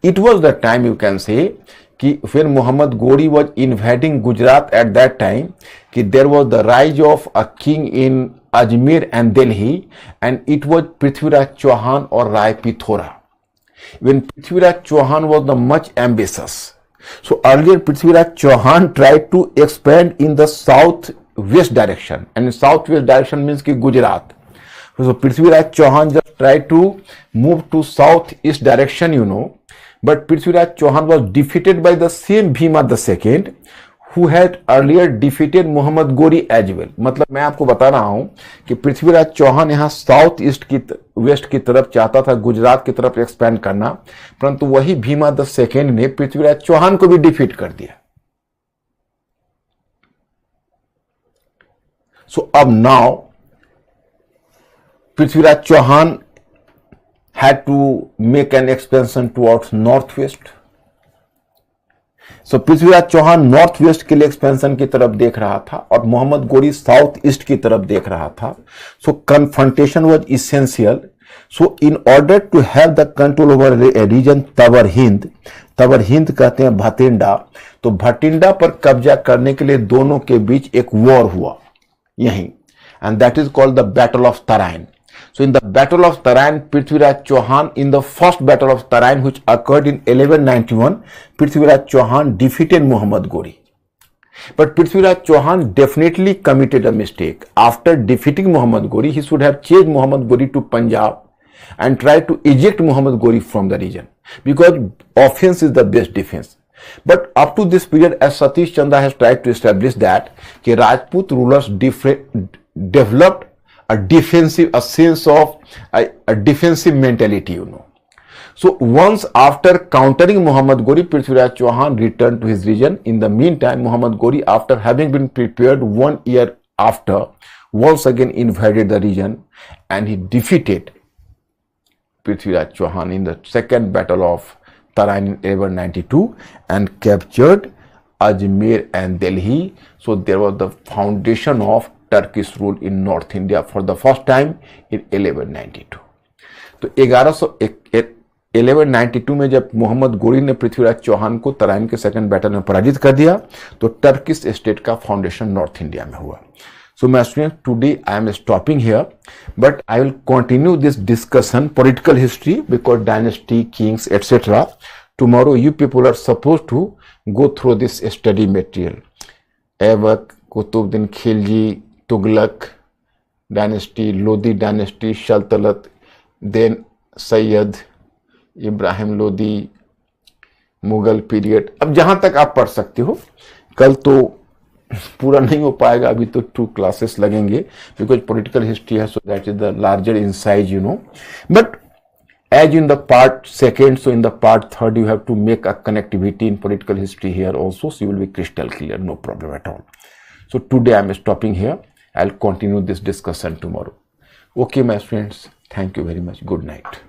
It was the time, you can say, कि when Muhammad Ghori was invading Gujarat at that time, कि there was the rise of a king in Ajmer and Delhi, and it was Prithviraj Chauhan or Rai Pithora. When Prithviraj Chauhan was the much ambitious, so earlier Prithviraj Chauhan tried to expand in the southwest direction, and in southwest direction means कि Gujarat. So Prithviraj Chauhan just tried to move to southeast direction, you know, but Prithviraj Chauhan was defeated by the same Bhima II, who had earlier defeated Muhammad Ghori as well. मतलब मैं आपको बता रहा हूं कि पृथ्वीराज चौहान यहाँ south east की waste की तरफ चाहता था, गुजरात की तरफ एक्सपेंड करना, परंतु वही भीमा II ने पृथ्वीराज चौहान को भी डिफीट कर दिया. So अब now Prithviraj Chauhan had to make an expansion towards northwest. So Prithviraj Chauhan north west के लिए एक्सपेंशन की तरफ देख रहा था और मोहम्मद गोरी साउथ ईस्ट की तरफ देख रहा था. So confrontation was essential. So in order to have the control over region Tabarhind कहते हैं भटिंडा, तो भटिंडा पर कब्जा करने के लिए दोनों के बीच एक वॉर हुआ यहीं, and that is called the battle of Tarain. So in the Battle of Tarain, Prithviraj Chauhan, in the first Battle of Tarain, which occurred in 1191, Prithviraj Chauhan defeated Muhammad Ghori. But Prithviraj Chauhan definitely committed a mistake. After defeating Muhammad Ghori, he should have changed Muhammad Ghori to Punjab and tried to eject Muhammad Ghori from the region, because offense is the best defense. But up to this period, as Satish Chandra has tried to establish that, Rajput rulers developed a sense of a defensive mentality, you know. So once after countering Muhammad Ghori, Prithviraj Chauhan returned to his region. In the meantime, Muhammad Ghori, after having been prepared 1 year after, once again invaded the region, and he defeated Prithviraj Chauhan in the second battle of Tarain in 1192 and captured Ajmer and Delhi. So there was the foundation of Turkish rule in North India for the first time in 1192. तो 1192 में जब मोहम्मद गोरी ने पृथ्वीराज चौहान को तराइन के second battle में पराजित कर दिया, तो टर्किश स्टेट का फाउंडेशन नॉर्थ इंडिया में हुआ. So my students, today I am stopping here, but I will continue this discussion, political history, because dynasty, kings, etc. Tomorrow you people are supposed to go through this study material. Aibak, Qutbuddin Khilji, Tughlaq dynasty, Lodi dynasty, Shaltanat, then Sayyid, Ibrahim Lodi, Mughal period. अब जहां तक आप पढ़ सकते हो. कल तो पूरा नहीं हो पाएगा, अभी तो 2 क्लासेस लगेंगे, बिकॉज पॉलिटिकल हिस्ट्री है, सो that is the larger in size, you know. But as in the part second, so in the part third you have to make a connectivity in political history here also, so you will be crystal clear, no problem at all. So today I am stopping here. I'll continue this discussion tomorrow. Okay my friends, thank you very much. Good night.